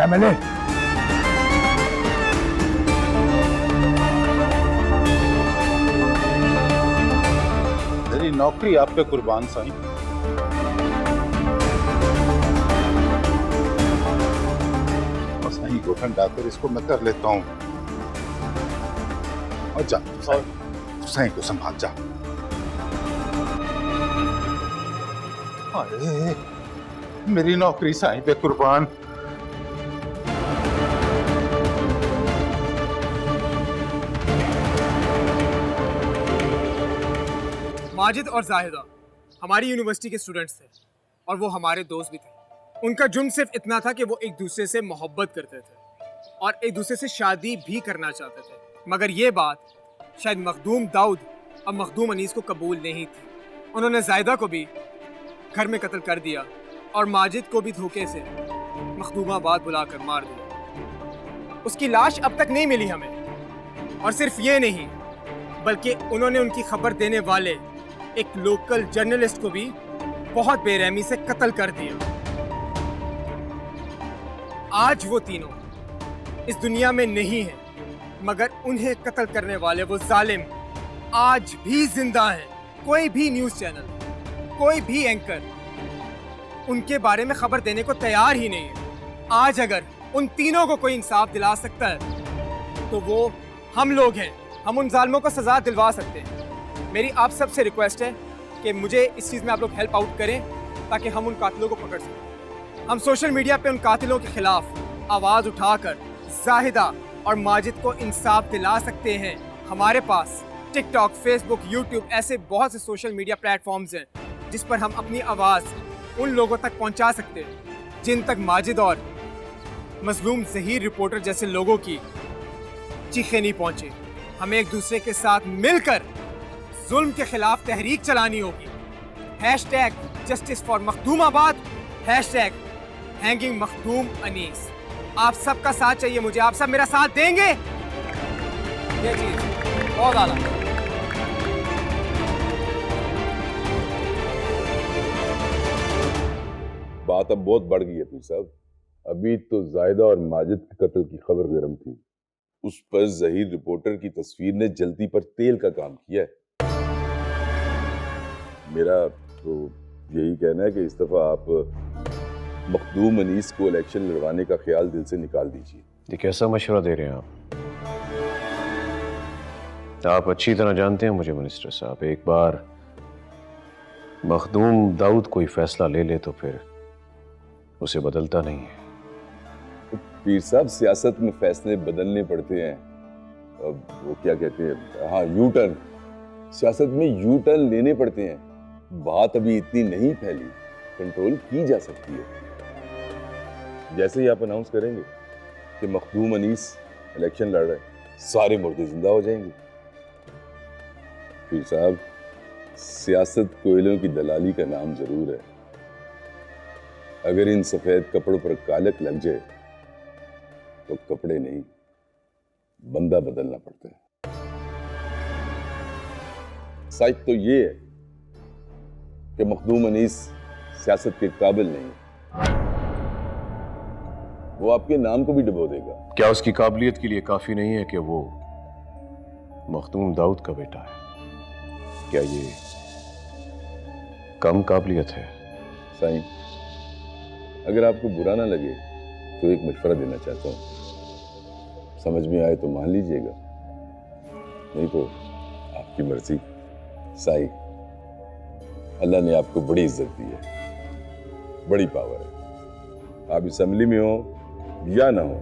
S17: MLA
S14: मेरी नौकरी आप पे कुर्बान साईं। और साईं को ठंडाकर इसको मैं कर लेता हूँ। और जा साईं को संभाल जा। अरे मेरी नौकरी साईं पे कुर्बान।
S19: माजिद और जाहिदा हमारी यूनिवर्सिटी के स्टूडेंट्स थे और वो हमारे दोस्त भी थे। उनका जुर्म सिर्फ इतना था कि वो एक दूसरे से मोहब्बत करते थे और एक दूसरे से शादी भी करना चाहते थे, मगर ये बात शायद मखदूम दाऊद और मखदूम अनीस को कबूल नहीं थी। उन्होंने जाहिदा को भी घर में कत्ल कर दिया और माजिद को भी धोखे से मखदूमाबाद बुलाकर मार दिया। उसकी लाश अब तक नहीं मिली हमें। और सिर्फ ये नहीं, बल्कि उन्होंने उनकी खबर देने वाले एक लोकल जर्नलिस्ट को भी बहुत बेरहमी से कत्ल कर दिया। आज वो तीनों इस दुनिया में नहीं है, मगर उन्हें कत्ल करने वाले वो जालिम आज भी जिंदा है। कोई भी न्यूज़ चैनल, कोई भी एंकर उनके बारे में खबर देने को तैयार ही नहीं है। आज अगर उन तीनों को कोई इंसाफ दिला सकता है तो वो हम लोग हैं। हम उन जालिमों को सजा दिलवा सकते हैं। मेरी आप सबसे रिक्वेस्ट है कि मुझे इस चीज़ में आप लोग हेल्प आउट करें ताकि हम उन कातिलों को पकड़ सकें। हम सोशल मीडिया पे उन कातिलों के खिलाफ आवाज़ उठाकर जाहिदा और माजिद को इंसाफ दिला सकते हैं। हमारे पास टिकटॉक, फेसबुक, यूट्यूब ऐसे बहुत से सोशल मीडिया प्लेटफॉर्म्स हैं जिस पर हम अपनी आवाज़ उन लोगों तक पहुंचा सकते हैं जिन तक माजिद और मजलूम ज़हीर रिपोर्टर जैसे लोगों की चीखें नहीं पहुंचे। हमें एक दूसरे के साथ मिलकर जुल्म के खिलाफ तहरीक चलानी होगी। #Justice for Makhdoomabad, #hanging Makhdoom Anees. आप सबका साथ चाहिए मुझे, आप सब मेरा साथ देंगे? ये चीज बहुत आला।
S14: बात अब बहुत बढ़ गई है पीर साहब। अभी तो जाहिदा और माजिद के कत्ल की खबर गर्म थी, उस पर ज़हीर रिपोर्टर की तस्वीर ने जल्दी पर तेल का काम किया है। मेरा तो यही कहना है कि इस दफा आप मखदूम अनीस को इलेक्शन लड़वाने का ख्याल दिल से निकाल दीजिए।
S15: ये कैसा मशवरा दे रहे हैं आप अच्छी तरह जानते हैं मुझे मिनिस्टर साहब, एक बार मखदूम दाऊद कोई फैसला ले ले तो फिर उसे बदलता नहीं है।
S14: पीर साहब, सियासत में फैसले बदलने पड़ते हैं। अब वो क्या कहते हैं, हाँ, यू टर्न। सियासत में यू टर्न लेने पड़ते हैं। बात अभी इतनी नहीं फैली, कंट्रोल की जा सकती है। जैसे ही आप अनाउंस करेंगे कि मखदूम अनीस इलेक्शन लड़ रहे हैं, सारे मुर्दे जिंदा हो जाएंगे। पीर साहब, सियासत कोयलों की दलाली का नाम जरूर है। अगर इन सफेद कपड़ों पर कालक लग जाए तो कपड़े नहीं, बंदा बदलना पड़ता है। सच तो ये है कि मखदूम अनीस सियासत के काबिल नहीं। वो आपके नाम को भी डुबो देगा।
S15: क्या उसकी काबिलियत के लिए काफी नहीं है कि वो मखदूम दाऊद का बेटा है? क्या ये कम काबिलियत है?
S14: साईं, अगर आपको बुरा ना लगे तो एक मशवरा देना चाहता हूँ। समझ में आए तो मान लीजिएगा, नहीं तो आपकी मर्जी। साईं, अल्लाह ने आपको बड़ी इज्जत दी है, बड़ी पावर है। आप असेंबली में हो या ना हो,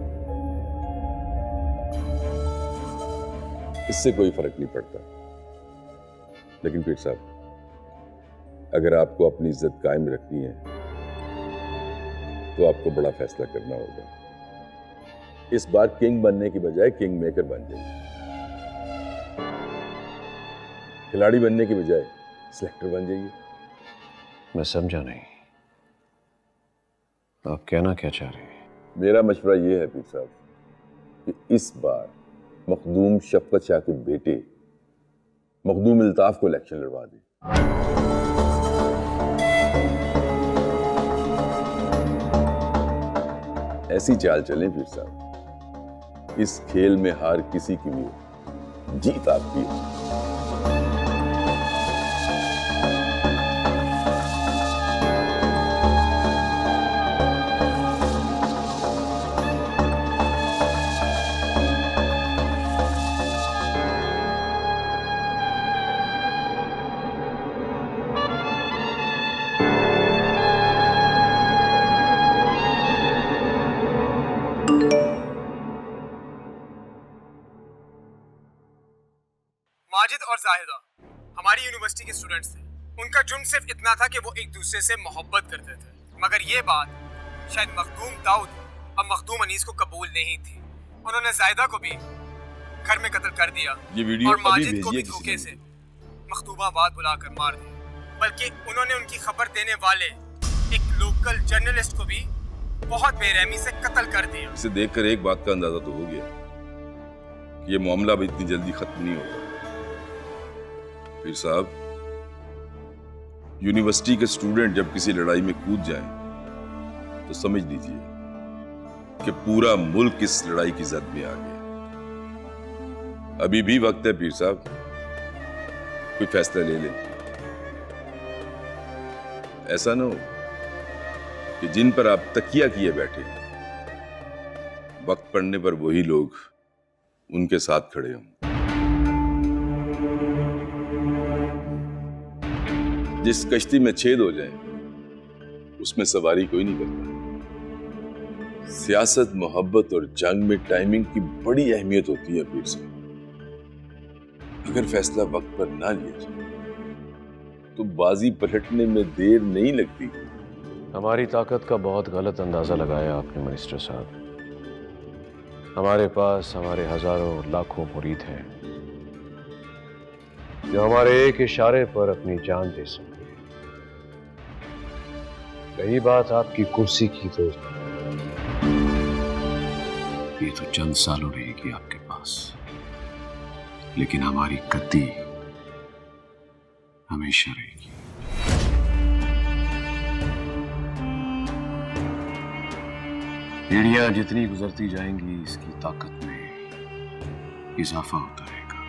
S14: इससे कोई फर्क नहीं पड़ता। लेकिन पीर साहब, अगर आपको अपनी इज्जत कायम रखनी है तो आपको बड़ा फैसला करना होगा। इस बार किंग बनने की बजाय किंग मेकर बन जाइए। खिलाड़ी बनने की बजाय सिलेक्टर बन जाइए।
S15: मैं समझा नहीं, आप कहना क्या चाह रहे हैं?
S14: मेरा मशवरा यह है पीर साहब कि इस बार मखदूम शफकत शाह के बेटे मखदूम इल्ताफ को इलेक्शन लड़वा दे। ऐसी चाल चलें पीर साहब, इस खेल में हार किसी की भी हो, जीत आपकी है।
S19: माजिद और जाहिदा हमारी यूनिवर्सिटी के स्टूडेंट्स थे। उनका जुर्म सिर्फ इतना था कि वो एक दूसरे से मोहब्बत करते थे, मगर ये बात शायद मखदूम दाऊद और मखदूम अनीस को कबूल नहीं थी। उन्होंने जाहिदा को भी घर में कत्ल कर दिया
S14: ये वीडियो
S19: और माजिद
S14: अभी
S19: को भी
S14: भेजिए
S19: धोखे से मखदूमाबाद बुलाकर मार दिया। बल्कि उन्होंने उनकी खबर देने वाले एक लोकल जर्नलिस्ट को भी बहुत बेरहमी से कत्ल कर दिया।
S14: इसे देखकर एक बात का अंदाजा तो हो गया कि ये मामला भी इतनी जल्दी खत्म नहीं होगा। पीर साहब, यूनिवर्सिटी के स्टूडेंट जब किसी लड़ाई में कूद जाएं, तो समझ लीजिए कि पूरा मुल्क इस लड़ाई की जद में आ गया। अभी भी वक्त है पीर साहब, कोई फैसला ले लें। ऐसा ना हो कि जिन पर आप तकिया किए बैठे हैं, वक्त पड़ने पर वही लोग उनके साथ खड़े हों।
S20: जिस कश्ती में छेद हो जाए उसमें सवारी कोई नहीं करता। सियासत, मोहब्बत और जंग में टाइमिंग की बड़ी अहमियत होती है पीर साहब। अगर फैसला वक्त पर ना लिया जाए तो बाजी पलटने में देर नहीं लगती।
S15: हमारी ताकत का बहुत गलत अंदाजा लगाया आपने मिनिस्टर साहब। हमारे पास हमारे हजारों लाखों मुरीद हैं जो हमारे एक इशारे पर अपनी जान दे सकते हैं। रही बात आपकी कुर्सी की, तो ये तो चंद सालों रहेगी आपके पास, लेकिन हमारी गद्दी हमेशा रहेगी। पीढ़ियां जितनी गुजरती जाएंगी इसकी ताकत में इजाफा होता रहेगा।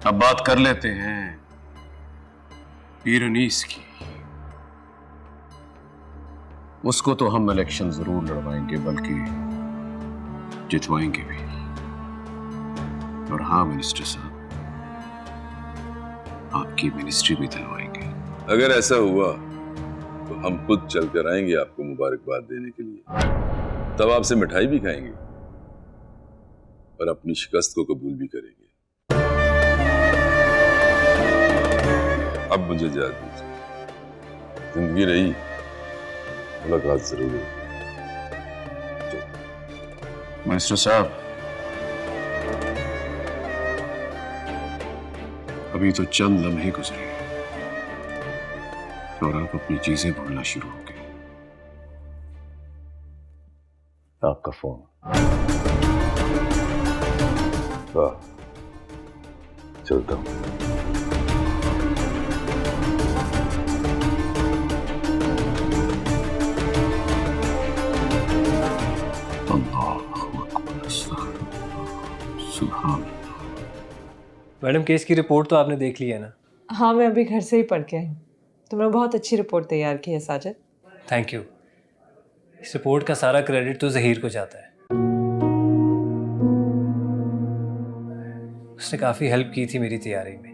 S15: अब बात कर लेते हैं पीर अनीस की। उसको तो हम इलेक्शन जरूर लड़वाएंगे, बल्कि जितवाएंगे भी। और हाँ मिनिस्टर साहब, आपकी मिनिस्ट्री भी दिलवाएंगे।
S20: अगर ऐसा हुआ तो हम खुद चलकर आएंगे आपको मुबारकबाद देने के लिए। तब आपसे मिठाई भी खाएंगे और अपनी शिकस्त को कबूल भी करेंगे। अब मुझे इजाजत दीजिए। जिंदगी रही मुलाकात जरूर होगी।
S15: मिनिस्टर साहब, अभी तो चंद लम्हे गुजरे और आप अपनी चीजें भूलना शुरू हो गए। आपका फोन।
S20: वाह, चलता हूं।
S4: मैडम, केस की रिपोर्ट तो आपने देख ली है ना?
S1: हाँ, मैं अभी घर से ही पढ़ के आई हूँ। तुमने बहुत अच्छी रिपोर्ट तैयार की है साजिद।
S4: Thank you. इस रिपोर्ट का सारा क्रेडिट तो ज़हीर को जाता है। उसने काफ़ी हेल्प की थी मेरी तैयारी में,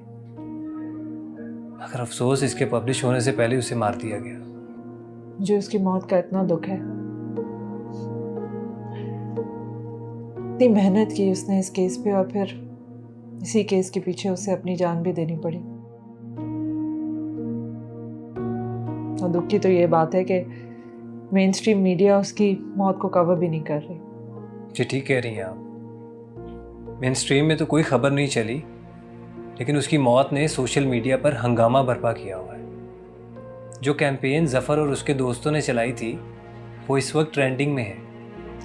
S4: मगर अफसोस इसके पब्लिश होने से पहले उसे मार दिया गया।
S1: मुझे उसकी मौत का इतना दुख है। इतनी मेहनत की उसने इस केस पे, और फिर इसी केस के पीछे उसे अपनी जान भी देनी पड़ी। और दुख की तो ये बात है कि मेन स्ट्रीम मीडिया उसकी मौत को कवर भी नहीं कर रही।
S4: जी ठीक कह रही हैं आप। मेन स्ट्रीम में तो कोई खबर नहीं चली, लेकिन उसकी मौत ने सोशल मीडिया पर हंगामा बर्पा किया हुआ है। जो कैंपेन जफ़र और उसके दोस्तों ने चलाई थी वो इस वक्त ट्रेंडिंग में है।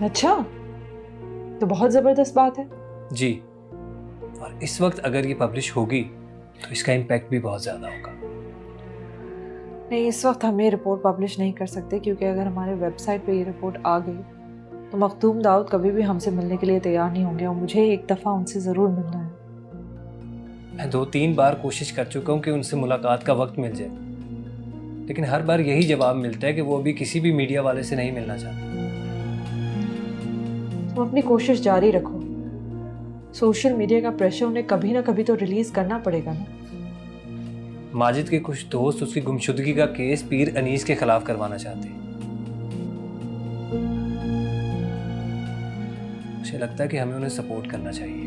S1: अच्छा, तो बहुत ज़बरदस्त बात है।
S4: जी, और इस वक्त अगर ये पब्लिश होगी तो इसका इम्पैक्ट भी बहुत ज़्यादा होगा।
S1: नहीं, इस वक्त हम ये रिपोर्ट पब्लिश नहीं कर सकते, क्योंकि अगर हमारे वेबसाइट पे ये रिपोर्ट आ गई तो मखदूम दाऊद कभी भी हमसे मिलने के लिए तैयार नहीं होंगे, और मुझे एक दफ़ा उनसे ज़रूर मिलना है।
S4: मैं 2-3 बार कोशिश कर चुका हूँ कि उनसे मुलाकात का वक्त मिल जाए, लेकिन हर बार यही जवाब मिलता है कि वो अभी किसी भी मीडिया वाले से नहीं मिलना चाहते।
S1: तुम अपनी कोशिश जारी रखो। सोशल मीडिया का प्रेशर उन्हें कभी ना कभी तो रिलीज करना पड़ेगा ना।
S4: माजिद के कुछ दोस्त उसकी गुमशुदगी का केस पीर अनीस के खिलाफ करवाना चाहते हैं। मुझे लगता है कि हमें उन्हें सपोर्ट करना चाहिए।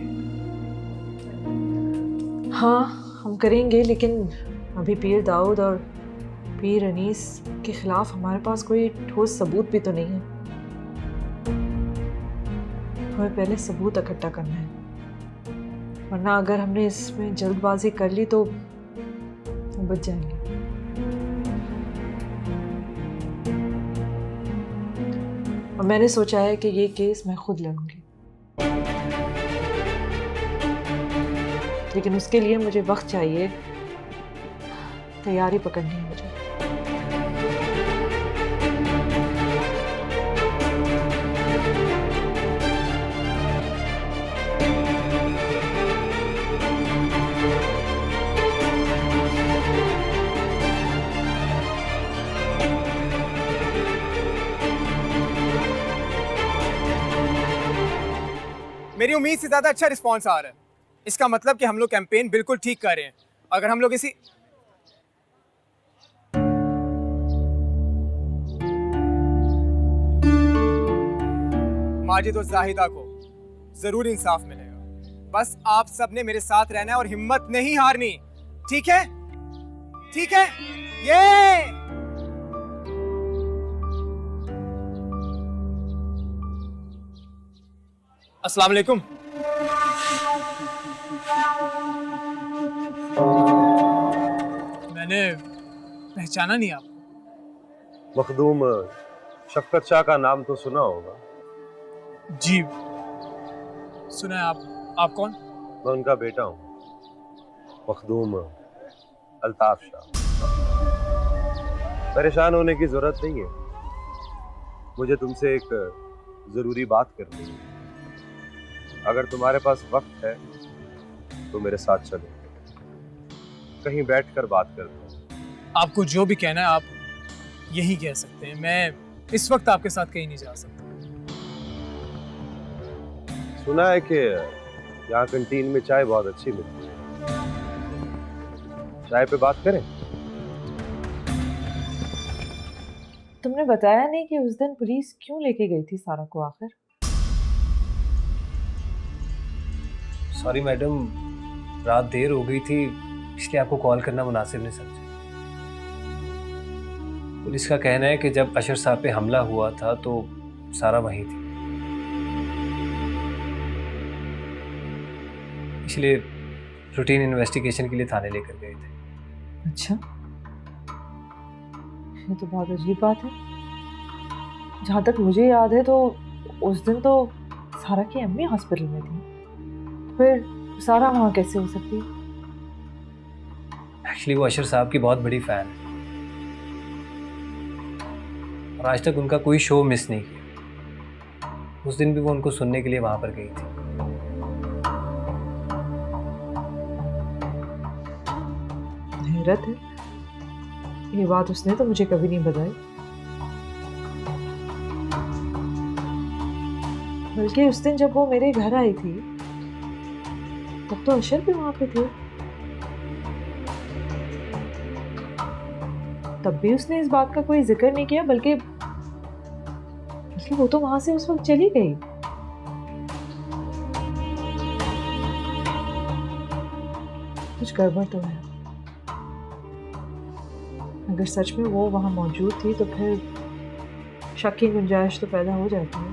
S1: हाँ, हम करेंगे, लेकिन अभी पीर दाऊद और पीर अनीस के खिलाफ हमारे पास कोई ठोस सबूत भी तो नहीं है। हमें पहले सबूत इकट्ठा करना है, वरना अगर हमने इसमें जल्दबाजी कर ली तो हम बच जाएंगे। और मैंने सोचा है कि ये केस मैं खुद लड़ूंगी, लेकिन उसके लिए मुझे वक्त चाहिए, तैयारी पकड़नी है मुझे।
S19: मेरी उम्मीद से ज़्यादा अच्छा रिस्पांस आ रहा है। इसका मतलब कि हम लोग कैंपेन बिल्कुल ठीक कर रहे हैं अगर हम लोग इसी माजिद और जाहिदा को जरूर इंसाफ मिलेगा। बस आप सब ने मेरे साथ रहना है और हिम्मत नहीं हारनी, ठीक है? ठीक है? ये अस्सलाम वालेकुम। मैंने पहचाना नहीं आपको।
S21: मखदूम शफकत शाह का नाम तो सुना होगा।
S19: जी सुना है। आप कौन?
S21: मैं उनका बेटा हूँ, मखदूम अल्ताफ शाह। परेशान होने की जरूरत नहीं है, मुझे तुमसे एक जरूरी बात करनी है। अगर तुम्हारे पास वक्त है तो मेरे साथ चलो, कहीं बैठकर बात करते हैं।
S19: आपको जो भी कहना है आप यही कह सकते हैं। मैं इस वक्त आपके साथ कहीं नहीं जा सकता।
S21: सुना है कि यहाँ कैंटीन में चाय बहुत अच्छी मिलती है, चाय पे बात करें?
S1: तुमने बताया नहीं कि उस दिन पुलिस क्यों लेके गई थी सारा को आखिर?
S4: सॉरी मैडम, रात देर हो गई थी इसलिए आपको कॉल करना मुनासिब नहीं समझा। पुलिस का कहना है कि जब अशर साहब पे हमला हुआ था तो सारा वहीं थी, इसलिए रूटीन इन्वेस्टिगेशन के लिए थाने लेकर गए थे।
S1: अच्छा, ये तो बहुत अजीब बात है। जहाँ तक मुझे याद है तो उस दिन तो सारा की अम्मी हॉस्पिटल में थी, फिर सारा वहाँ कैसे हो सकती है?
S4: एक्चुअली वो अशर साहब की बहुत बड़ी फ़ैन है और आज तक उनका कोई शो मिस नहीं किया। उस दिन भी वो उनको सुनने के लिए वहाँ पर गई थी।
S1: हैरत है, ये बात उसने तो मुझे कभी नहीं बताई। बल्कि उस दिन जब वो मेरे घर आई थी तब तो अशर भी वहां पे थे, तब भी उसने इस बात का कोई जिक्र नहीं किया, बल्कि वो तो वहां से उस वक्त चली गई। कुछ गड़बड़ तो है। अगर सच में वो वहां मौजूद थी तो फिर शक की गुंजाइश तो पैदा हो जाती है।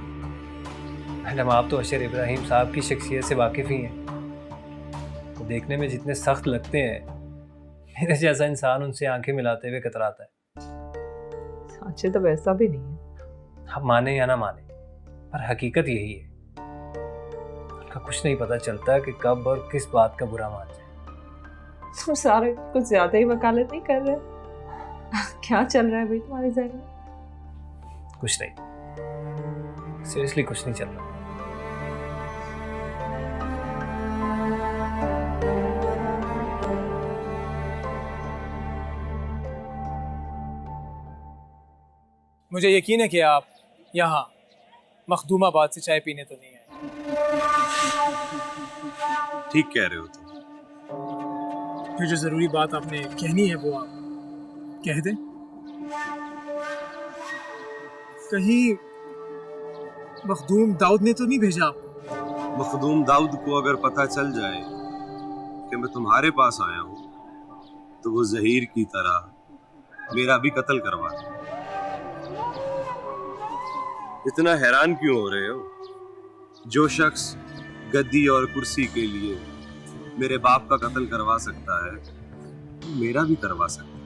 S4: मैडम, आप तो अशर इब्राहिम साहब की शख्सियत से वाकिफ़ ही हैं। तो देखने में जितने सख्त लगते हैं, मेरे जैसा इंसान उनसे आंखें मिलाते हुए कतराता है।
S1: अच्छे तो वैसा भी नहीं है।
S4: हम माने या ना माने, पर हकीकत यही है। उनका कुछ नहीं पता चलता कि कब और किस बात का बुरा मान जाए।
S1: तुम सारे कुछ ज्यादा ही वकालत नहीं कर रहे? क्या चल रहा है भाई तुम्हारे ज़हन में?
S4: कुछ नहीं, सीरियसली कुछ नहीं चल रहा।
S19: मुझे यकीन है कि आप यहाँ मखदूमाबाद से चाय पीने तो नहीं आए।
S21: ठीक कह रहे हो तुम।
S19: फिर जो जरूरी बात आपने कहनी है वो आप कह दें। कहीं मखदूम दाऊद ने तो नहीं भेजा आपको?
S21: मखदूम दाऊद को अगर पता चल जाए कि मैं तुम्हारे पास आया हूँ तो वो जहीर की तरह मेरा भी कत्ल करवा दे। इतना हैरान क्यों हो रहे हो? जो शख्स गद्दी और कुर्सी के लिए मेरे बाप का कत्ल करवा सकता है, मेरा भी करवा सकता है।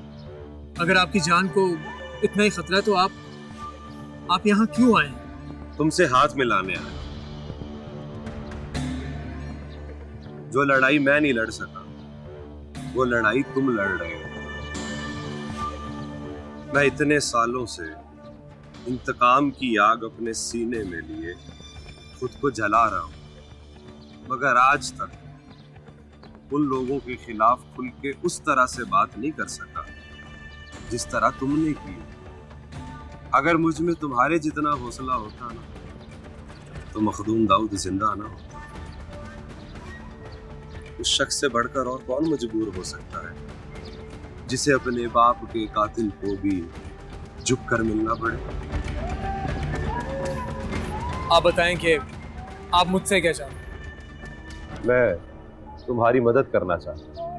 S19: अगर आपकी जान को इतना ही खतरा है तो आप यहाँ क्यों आए?
S21: तुमसे हाथ मिलाने आए। जो लड़ाई मैं नहीं लड़ सका, वो लड़ाई तुम लड़ रहे हो। मैं इतने सालों से इंतकाम की आग अपने सीने में लिए खुद को जला रहा हूं, मगर आज तक उन लोगों के खिलाफ खुल के उस तरह से बात नहीं कर सका जिस तरह तुमने की। अगर मुझ में तुम्हारे जितना हौसला होता ना तो मखदूम दाऊद जिंदा ना होता। उस शख्स से बढ़कर और कौन मजबूर हो सकता है जिसे अपने बाप के कातिल को भी झुक कर मिलना पड़े।
S19: आप बताएं कि आप मुझसे क्या चाहते हैं?
S21: मैं तुम्हारी मदद करना चाहता हूँ।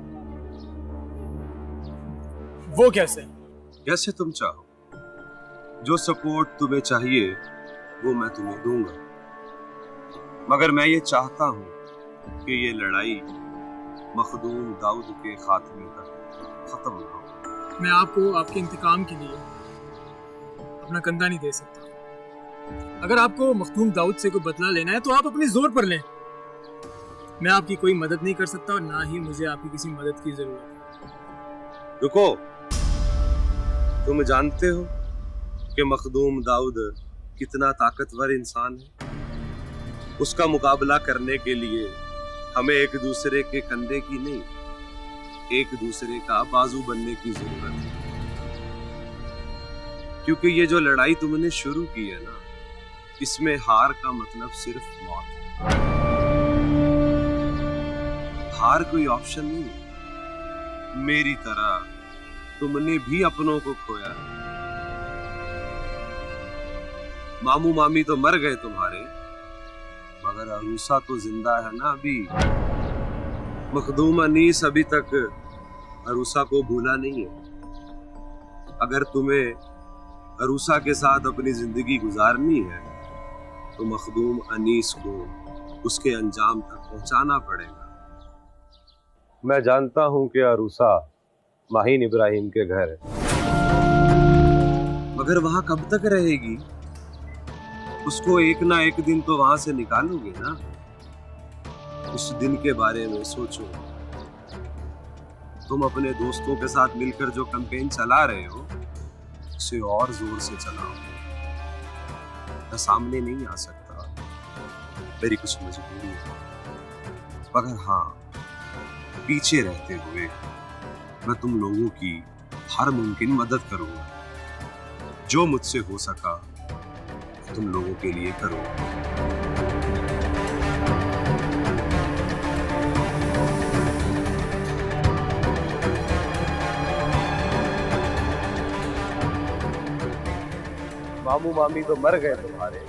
S19: वो कैसे?
S21: जैसे तुम चाहो। जो सपोर्ट तुम्हें चाहिए वो मैं तुम्हें दूंगा, मगर मैं ये चाहता हूँ कि ये लड़ाई मखदूम दाऊद के खात्मे तक खत्म ना हो।
S19: मैं आपको आपके इंतकाम के लिए अपना कंधा नहीं दे सकता। अगर आपको मखदूम दाऊद से कोई बदला लेना है तो आप अपने जोर पर लें। मैं आपकी कोई मदद नहीं कर सकता और ना ही मुझे आपकी किसी मदद की जरूरत है।
S21: रुको, तुम जानते हो कि मखदूम दाऊद कितना ताकतवर इंसान है? उसका मुकाबला करने के लिए हमें एक दूसरे के कंधे की नहीं, एक दूसरे का बाजू बनने की जरूरत है। क्योंकि ये जो लड़ाई तुमने शुरू की है ना, इसमें हार का मतलब सिर्फ मौत है। हार कोई ऑप्शन नहीं है। मेरी तरह तुमने भी अपनों को खोया है। मामू मामी तो मर गए तुम्हारे, मगर अरूसा तो जिंदा है ना अभी। मखदूम अनीस अभी तक अरूसा को भूला नहीं है। अगर तुम्हें अरूसा के साथ अपनी जिंदगी गुजारनी है तो मखदूम अनीस को उसके अंजाम तक पहुंचाना पड़ेगा। मैं जानता हूं कि अरूसा माहीन इब्राहिम के घर है, मगर वहां कब तक रहेगी? उसको एक ना एक दिन तो वहां से निकालोगे ना। उस दिन के बारे में सोचो। तुम अपने दोस्तों के साथ मिलकर जो कैंपेन चला रहे हो उसे और जोर से चलाओ। मैं सामने नहीं आ सकता, मेरी कुछ मजबूरी है, मगर हाँ, पीछे रहते हुए मैं तुम लोगों की हर मुमकिन मदद करूंगा। जो मुझसे हो सका तुम लोगों के लिए करूंगा। मामू मामी तो मर गए तुम्हारे,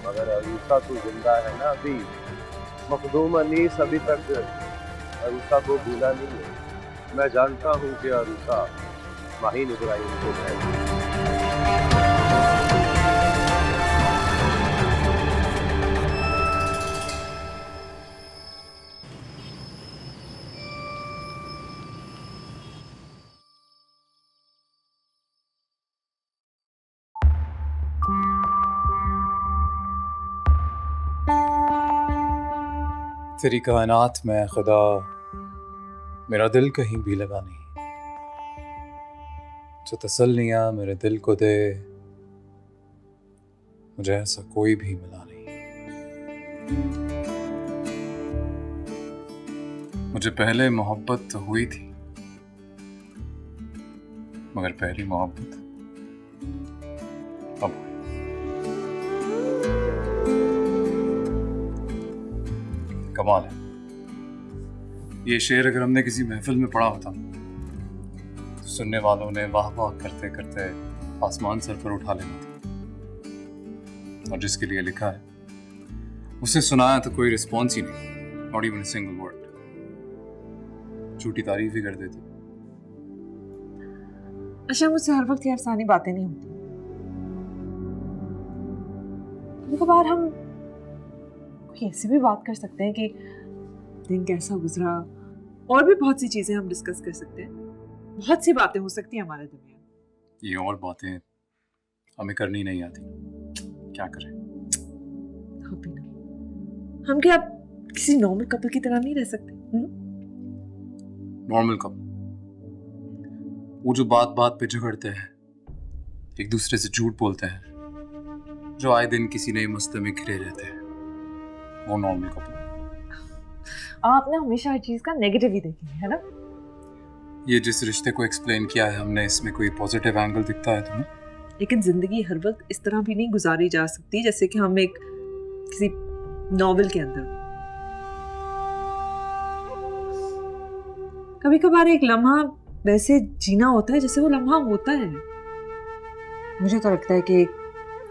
S21: मगर अरूसा तो जिंदा है ना अभी। मखदूम अनीस अभी तक अरूसा को भूला नहीं है। मैं जानता हूँ कि अरूसा माहीन इब्राहिम को है।
S2: तेरी कायनात में खुदा मेरा दिल कहीं भी लगा नहीं। जो तसल्लियाँ मेरे दिल को दे मुझे ऐसा कोई भी मिला नहीं। मुझे पहले मोहब्बत तो हुई थी, मगर पहली मोहब्बत अब हुई। कमाल है। ये शेर अगर हमने किसी महफिल में पढ़ा होता तो सुनने वालों ने वाह वाह करते करते आसमान सर पर उठा लेना था। और जिसके लिए लिखा है उसे सुनाया तो कोई रिस्पॉन्स ही नहीं, not even a single word. झूठी तारीफ ही कर देते।
S1: अच्छा, मुझसे हर वक्त ये अफसानी बातें नहीं होती। कभी-कभार हम कोई ऐसी भी बात कर सकते हैं कि दिन कैसा गुजरा, और भी बहुत सी चीजें हम डिस्कस कर सकते हैं। बहुत सी बातें हो सकती हैं हमारे दरमियान।
S2: ये और बातें हमें करनी नहीं आती, क्या करें?
S1: हम क्या किसी नॉर्मल कपल की तरह नहीं रह सकते?
S2: नॉर्मल कपल वो जो बात बात पे झगड़ते हैं, एक दूसरे से झूठ बोलते हैं, जो आए दिन किसी नए मसले में घिरे रहते हैं, वो नॉर्मल कपल।
S1: आपने हमेशा हर चीज का नेगेटिव ही देखी है ना?
S2: ये जिस रिश्ते को एक्सप्लेन किया है हमने, इसमें कोई पॉजिटिव एंगल दिखता है तुम्हें?
S1: लेकिन जिंदगी हर वक्त इस तरह भी नहीं गुजारी जा सकती जैसे कि हम एक किसी नॉवेल के अंदर। कभी कभार एक लम्हा वैसे जीना होता है जैसे वो लम्हा होता है। मुझे तो लगता है कि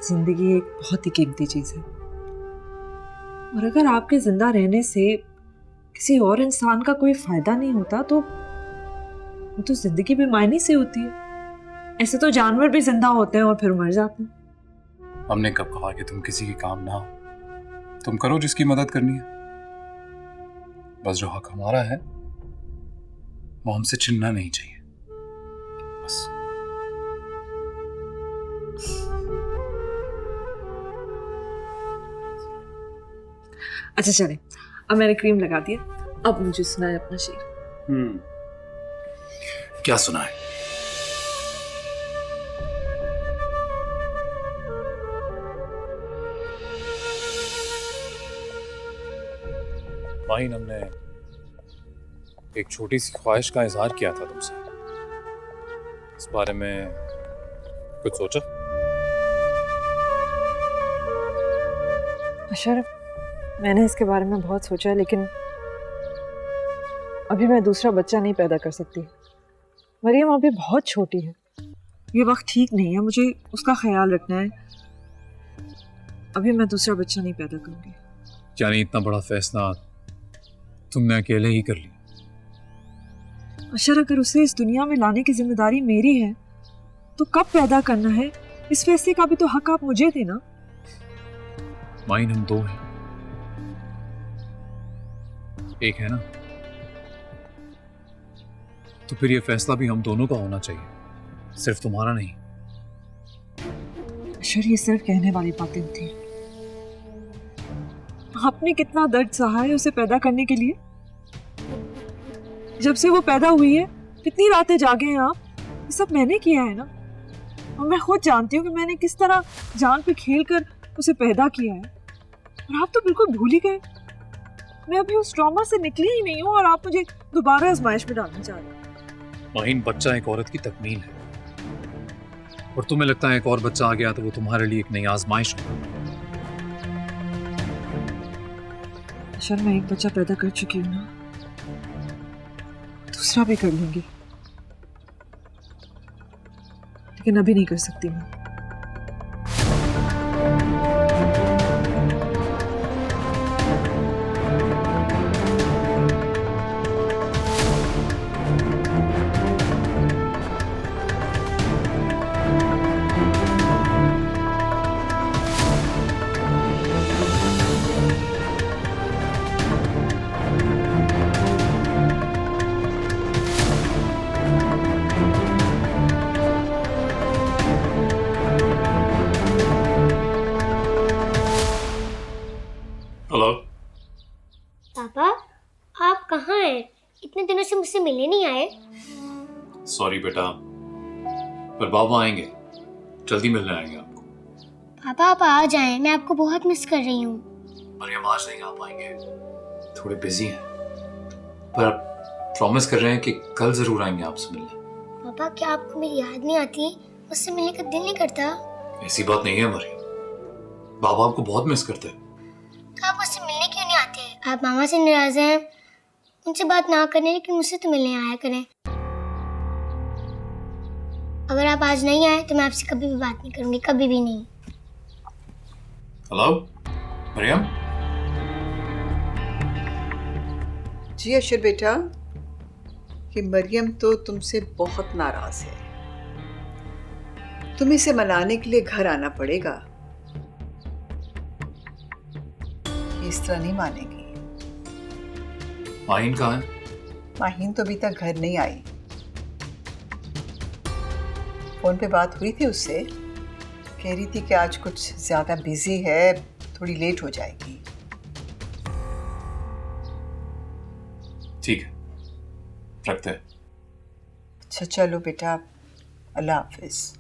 S1: जिंदगी एक बहुत ही कीमती चीज है, और अगर आपके जिंदा रहने से किसी और इंसान का कोई फायदा नहीं होता तो वो तो जिंदगी भी मायने से होती है। ऐसे तो जानवर भी जिंदा होते हैं और फिर मर जाते हैं।
S2: हमने कब कहा कि तुम किसी के काम ना हो? तुम करो जिसकी मदद करनी है, बस जो हक हमारा है वो हमसे छिनना नहीं चाहिए, बस।
S1: अच्छा चले, अब मैंने क्रीम लगा दिया, अब मुझे सुनाए अपना शेर।
S2: क्या सुना है? माहिन, हमने एक छोटी सी ख्वाहिश का इजहार किया था तुमसे, इस बारे में कुछ सोचा?
S1: अशरफ, मैंने इसके बारे में बहुत सोचा, लेकिन अभी मैं दूसरा बच्चा नहीं पैदा कर सकती। मरियम अभी बहुत छोटी है, ये वक्त ठीक नहीं है, मुझे उसका ख्याल रखना है। अभी मैं दूसरा बच्चा नहीं पैदा करूंगी।
S2: यानी इतना बड़ा फैसला तुमने अकेले ही कर लिया?
S1: अशर, अगर उसे इस दुनिया में लाने की जिम्मेदारी मेरी है तो कब पैदा करना है, इस फैसले का भी तो हक आप मुझे देना।
S2: माइन, हम दो हैं, एक है ना, तो फिर ये फैसला भी हम दोनों का होना चाहिए, सिर्फ तुम्हारा नहीं।
S1: अशर, ये सिर्फ कहने वाली बातें थी। आपने कितना दर्द सहा है उसे पैदा करने के लिए। जब से वो पैदा हुई है कितनी रातें जागे हैं आप, ये सब मैंने किया है ना। और मैं खुद जानती हूँ कि मैंने किस तरह जान पे खेल कर उसे पैदा किया है, और आप तो बिल्कुल भूल ही गए। मैं अभी उस ट्रॉमा से निकली ही नहीं हूँ और आप मुझे दोबारा आजमाइश में डालना चाह रहे हैं।
S2: माहिन, बच्चा एक औरत की तकमील है, और तुम्हें लगता है एक और बच्चा आ गया तो वो तुम्हारे लिए एक नई आजमाइश हो।
S1: अशर, मैं एक बच्चा पैदा कर चुकी हूँ ना, दूसरा भी कर लूंगी, लेकिन अभी नहीं कर सकती मैं।
S11: पापा, आप कहाँ हैं? इतने दिनों से मुझसे मिलने नहीं आए।
S2: सॉरी बेटा, पर बाबा आएंगे, जल्दी मिलने आएंगे आपको।
S11: पापा, आप आ जाएं, मैं आपको बहुत मिस कर रही हूँ।
S2: मरियम, आज नहीं आ पाएंगे, थोड़े बिजी हैं, पर आप प्रॉमिस कर रहे हैं कि कल जरूर आएंगे आपसे मिलने।
S11: पापा, क्या आपको मेरी याद नहीं आती? मुझसे मिलने का दिल नहीं करता?
S2: ऐसी बात नहीं है मरियम, बाबा आपको बहुत मिस करते हैं।
S11: तो आप मुझसे मिलने क्यों नहीं आते? आप मामा से नाराज हैं, उनसे बात ना करें, लेकिन मुझसे तो मिलने आया करें। अगर आप आज नहीं आए तो मैं आपसे कभी भी बात नहीं करूंगी, कभी भी नहीं।
S2: हेलो मरियम।
S10: जी अशर बेटा, कि मरियम तो तुमसे बहुत नाराज है, तुम्हें इसे मनाने के लिए घर आना पड़ेगा। इस तरह नहीं मानेगी।
S2: माहिन कहाँ है?
S10: माहिन तो अभी तक घर नहीं आई। फोन पे बात हुई थी उससे, कह रही थी कि आज कुछ ज्यादा बिजी है, थोड़ी लेट हो जाएगी।
S2: ठीक है, रखते हैं।
S10: अच्छा चलो बेटा, अल्लाह हाफिज।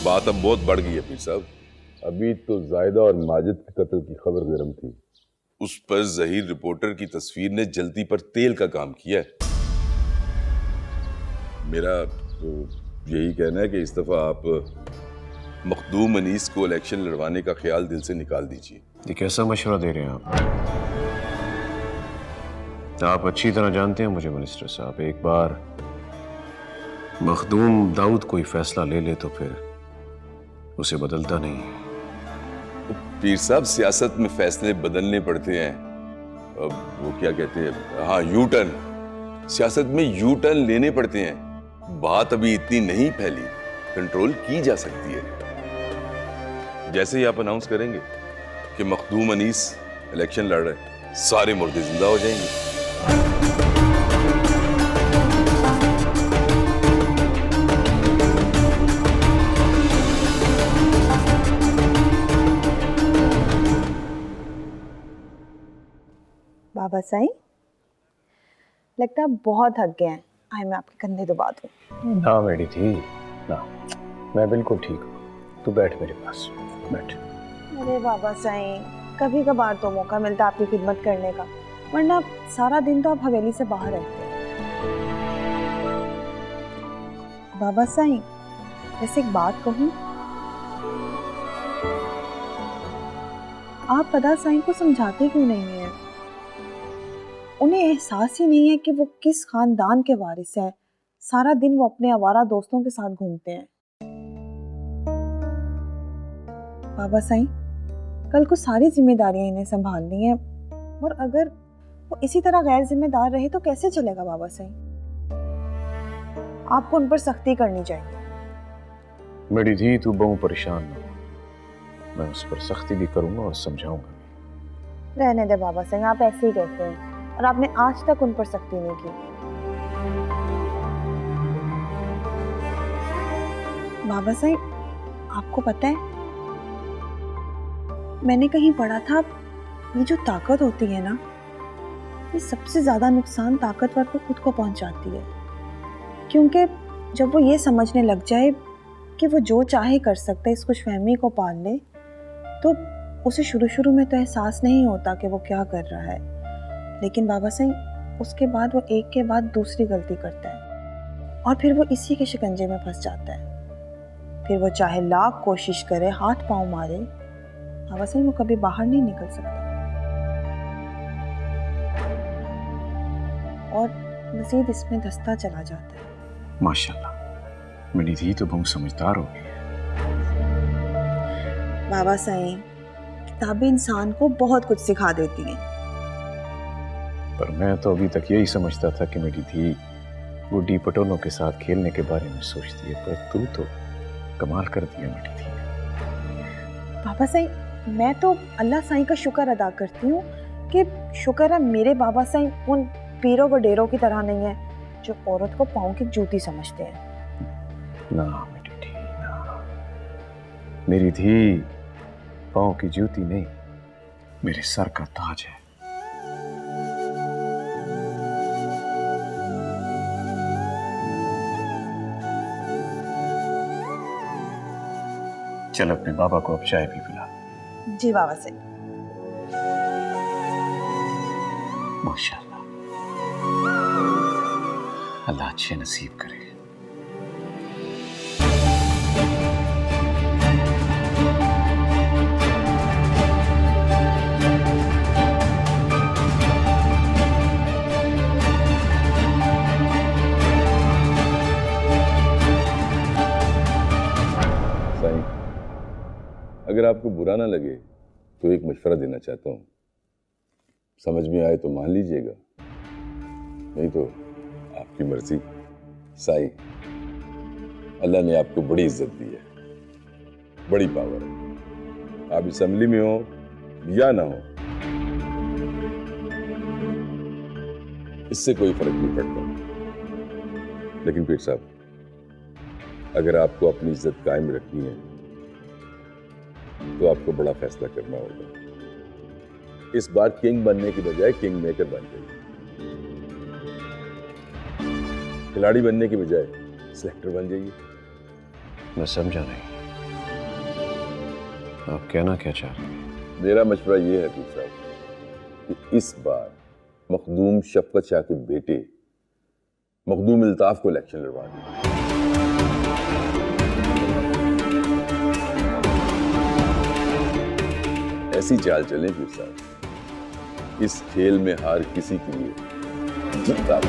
S20: बात अब बहुत बढ़ गई है पीर साहब। अभी तो जायदा और माजिद के कत्ल की खबर गर्म थी, उस पर जहीर रिपोर्टर की तस्वीर ने जल्दी पर तेल का काम किया है। मेरा तो यही कहना है कि इस दफा आप मखदूम अनीस को इलेक्शन लड़वाने का ख्याल दिल से निकाल दीजिए।
S15: ये कैसा मशवरा दे रहे हैं आप अच्छी तरह जानते हैं मुझे मिनिस्टर साहब, एक बार मखदूम दाऊद कोई फैसला ले ले तो फिर उसे बदलता नहीं।
S20: पीर साहब, सियासत में फैसले बदलने पड़ते हैं। अब वो क्या कहते हैं, हाँ, यू टर्न। सियासत में यू टर्न लेने पड़ते हैं। बात अभी इतनी नहीं फैली, कंट्रोल की जा सकती है। जैसे ही आप अनाउंस करेंगे कि मखदूम अनीस इलेक्शन लड़ रहे हैं, सारे मुर्दे जिंदा हो जाएंगे।
S1: बाबा साईं, लगता है आप बहुत थक गए हैं। आए मैं आपके कंधे दबा दूं।
S15: ना मेरी थी ना, मैं बिल्कुल ठीक हूँ। तू बैठ मेरे पास, बैठ।
S1: अरे बाबा साईं, कभी कभार तो मौका मिलता है आपकी खिदमत करने का, वरना सारा दिन तो आप हवेली से बाहर रहते हैं। बाबा साईं, वैसे एक बात कहूँ, आप पदा साईं को समझाते क्यों नहीं हैं? उन्हें एहसास ही नहीं है कि वो किस खानदान के वारिस हैं। सारा दिन वो अपने आवारा दोस्तों के साथ घूमते हैं। बाबा साईं, कल को सारी जिम्मेदारियां इन्हें संभालनी है, और अगर वो इसी तरह गैर जिम्मेदार रहे तो कैसे चलेगा बाबा साईं? आपको उन पर सख्ती करनी चाहिए।
S15: मेरी धी, तू बहु परेशान न हो, मैं उस पर सख्ती भी करूंगा और समझाऊंगा।
S1: रहने दे बाबा साईं, आप ऐसे ही कहते हैं, और आपने आज तक उन पर सख्ती नहीं की। बाबा साईं, आपको पता है, मैंने कहीं पढ़ा था, ये जो ताकत होती है ना, ये सबसे ज्यादा नुकसान ताकतवर को खुद को पहुंचाती है। क्योंकि जब वो ये समझने लग जाए कि वो जो चाहे कर सकता है, इस खुशफहमी को पाल ले, तो उसे शुरू शुरू में तो एहसास नहीं होता कि वो क्या कर रहा है। लेकिन बाबा साईं, उसके बाद वो एक के बाद दूसरी गलती करता है, और फिर वो इसी के शिकंजे में फंस जाता है। फिर वो चाहे लाख कोशिश करे, हाथ पांव मारे, बाबा साईं वो कभी बाहर नहीं निकल सकता। और मज़ीद इसमें धंसता चला जाता है।
S15: माशाल्लाह, मेरी धी तो बहुत समझदार हो गई है।
S1: बाबा साईं, किताबें इंसान को बहुत कुछ सिखा देती हैं।
S15: पर मैं तो अभी तक यही समझता था कि मेरी धी गुड्डी पटोलों के साथ खेलने के बारे में सोचती है, पर तू तो कमाल कर दिया मेरी धी।
S1: बाबा साईं, मैं तो अल्लाह साईं का शुक्र अदा करती हूँ कि शुक्र है मेरे बाबा साईं उन पीरों व डेरों की तरह नहीं है जो औरत को पाँव की जूती समझते हैं।
S15: ना मेरी धी, ना, मेरी धी पाँव की जूती नहीं, मेरे सर का ताज है। चल अपने बाबा को अब चाय भी पिला।
S1: जी बाबा साईं।
S15: माशाल्लाह, अल्लाह अच्छे नसीब करे।
S20: अगर आपको बुरा ना लगे तो एक मशवरा देना चाहता हूँ। समझ में आए तो मान लीजिएगा, नहीं तो आपकी मर्जी। साई, अल्लाह ने आपको बड़ी इज्जत दी है, बड़ी पावर है। आप असेंबली में हो या ना हो, इससे कोई फर्क नहीं पड़ता। लेकिन पीर साहब, अगर आपको अपनी इज्जत कायम रखनी है तो आपको बड़ा फैसला करना होगा। इस बार किंग बनने की बजाय किंग मेकर बन जाइए, खिलाड़ी बनने की बजाय सिलेक्टर बन जाइए।
S15: मैं समझा नहीं, आप कहना क्या चाह रहे हैं?
S20: मेरा मशवरा ये है पीर साहब कि इस बार मखदूम शफकत शाह के बेटे मखदूम अल्ताफ को इलेक्शन लड़वा दिया। ऐसी चाल चलें फिर साहब, इस खेल में हार किसी के लिए जीत आप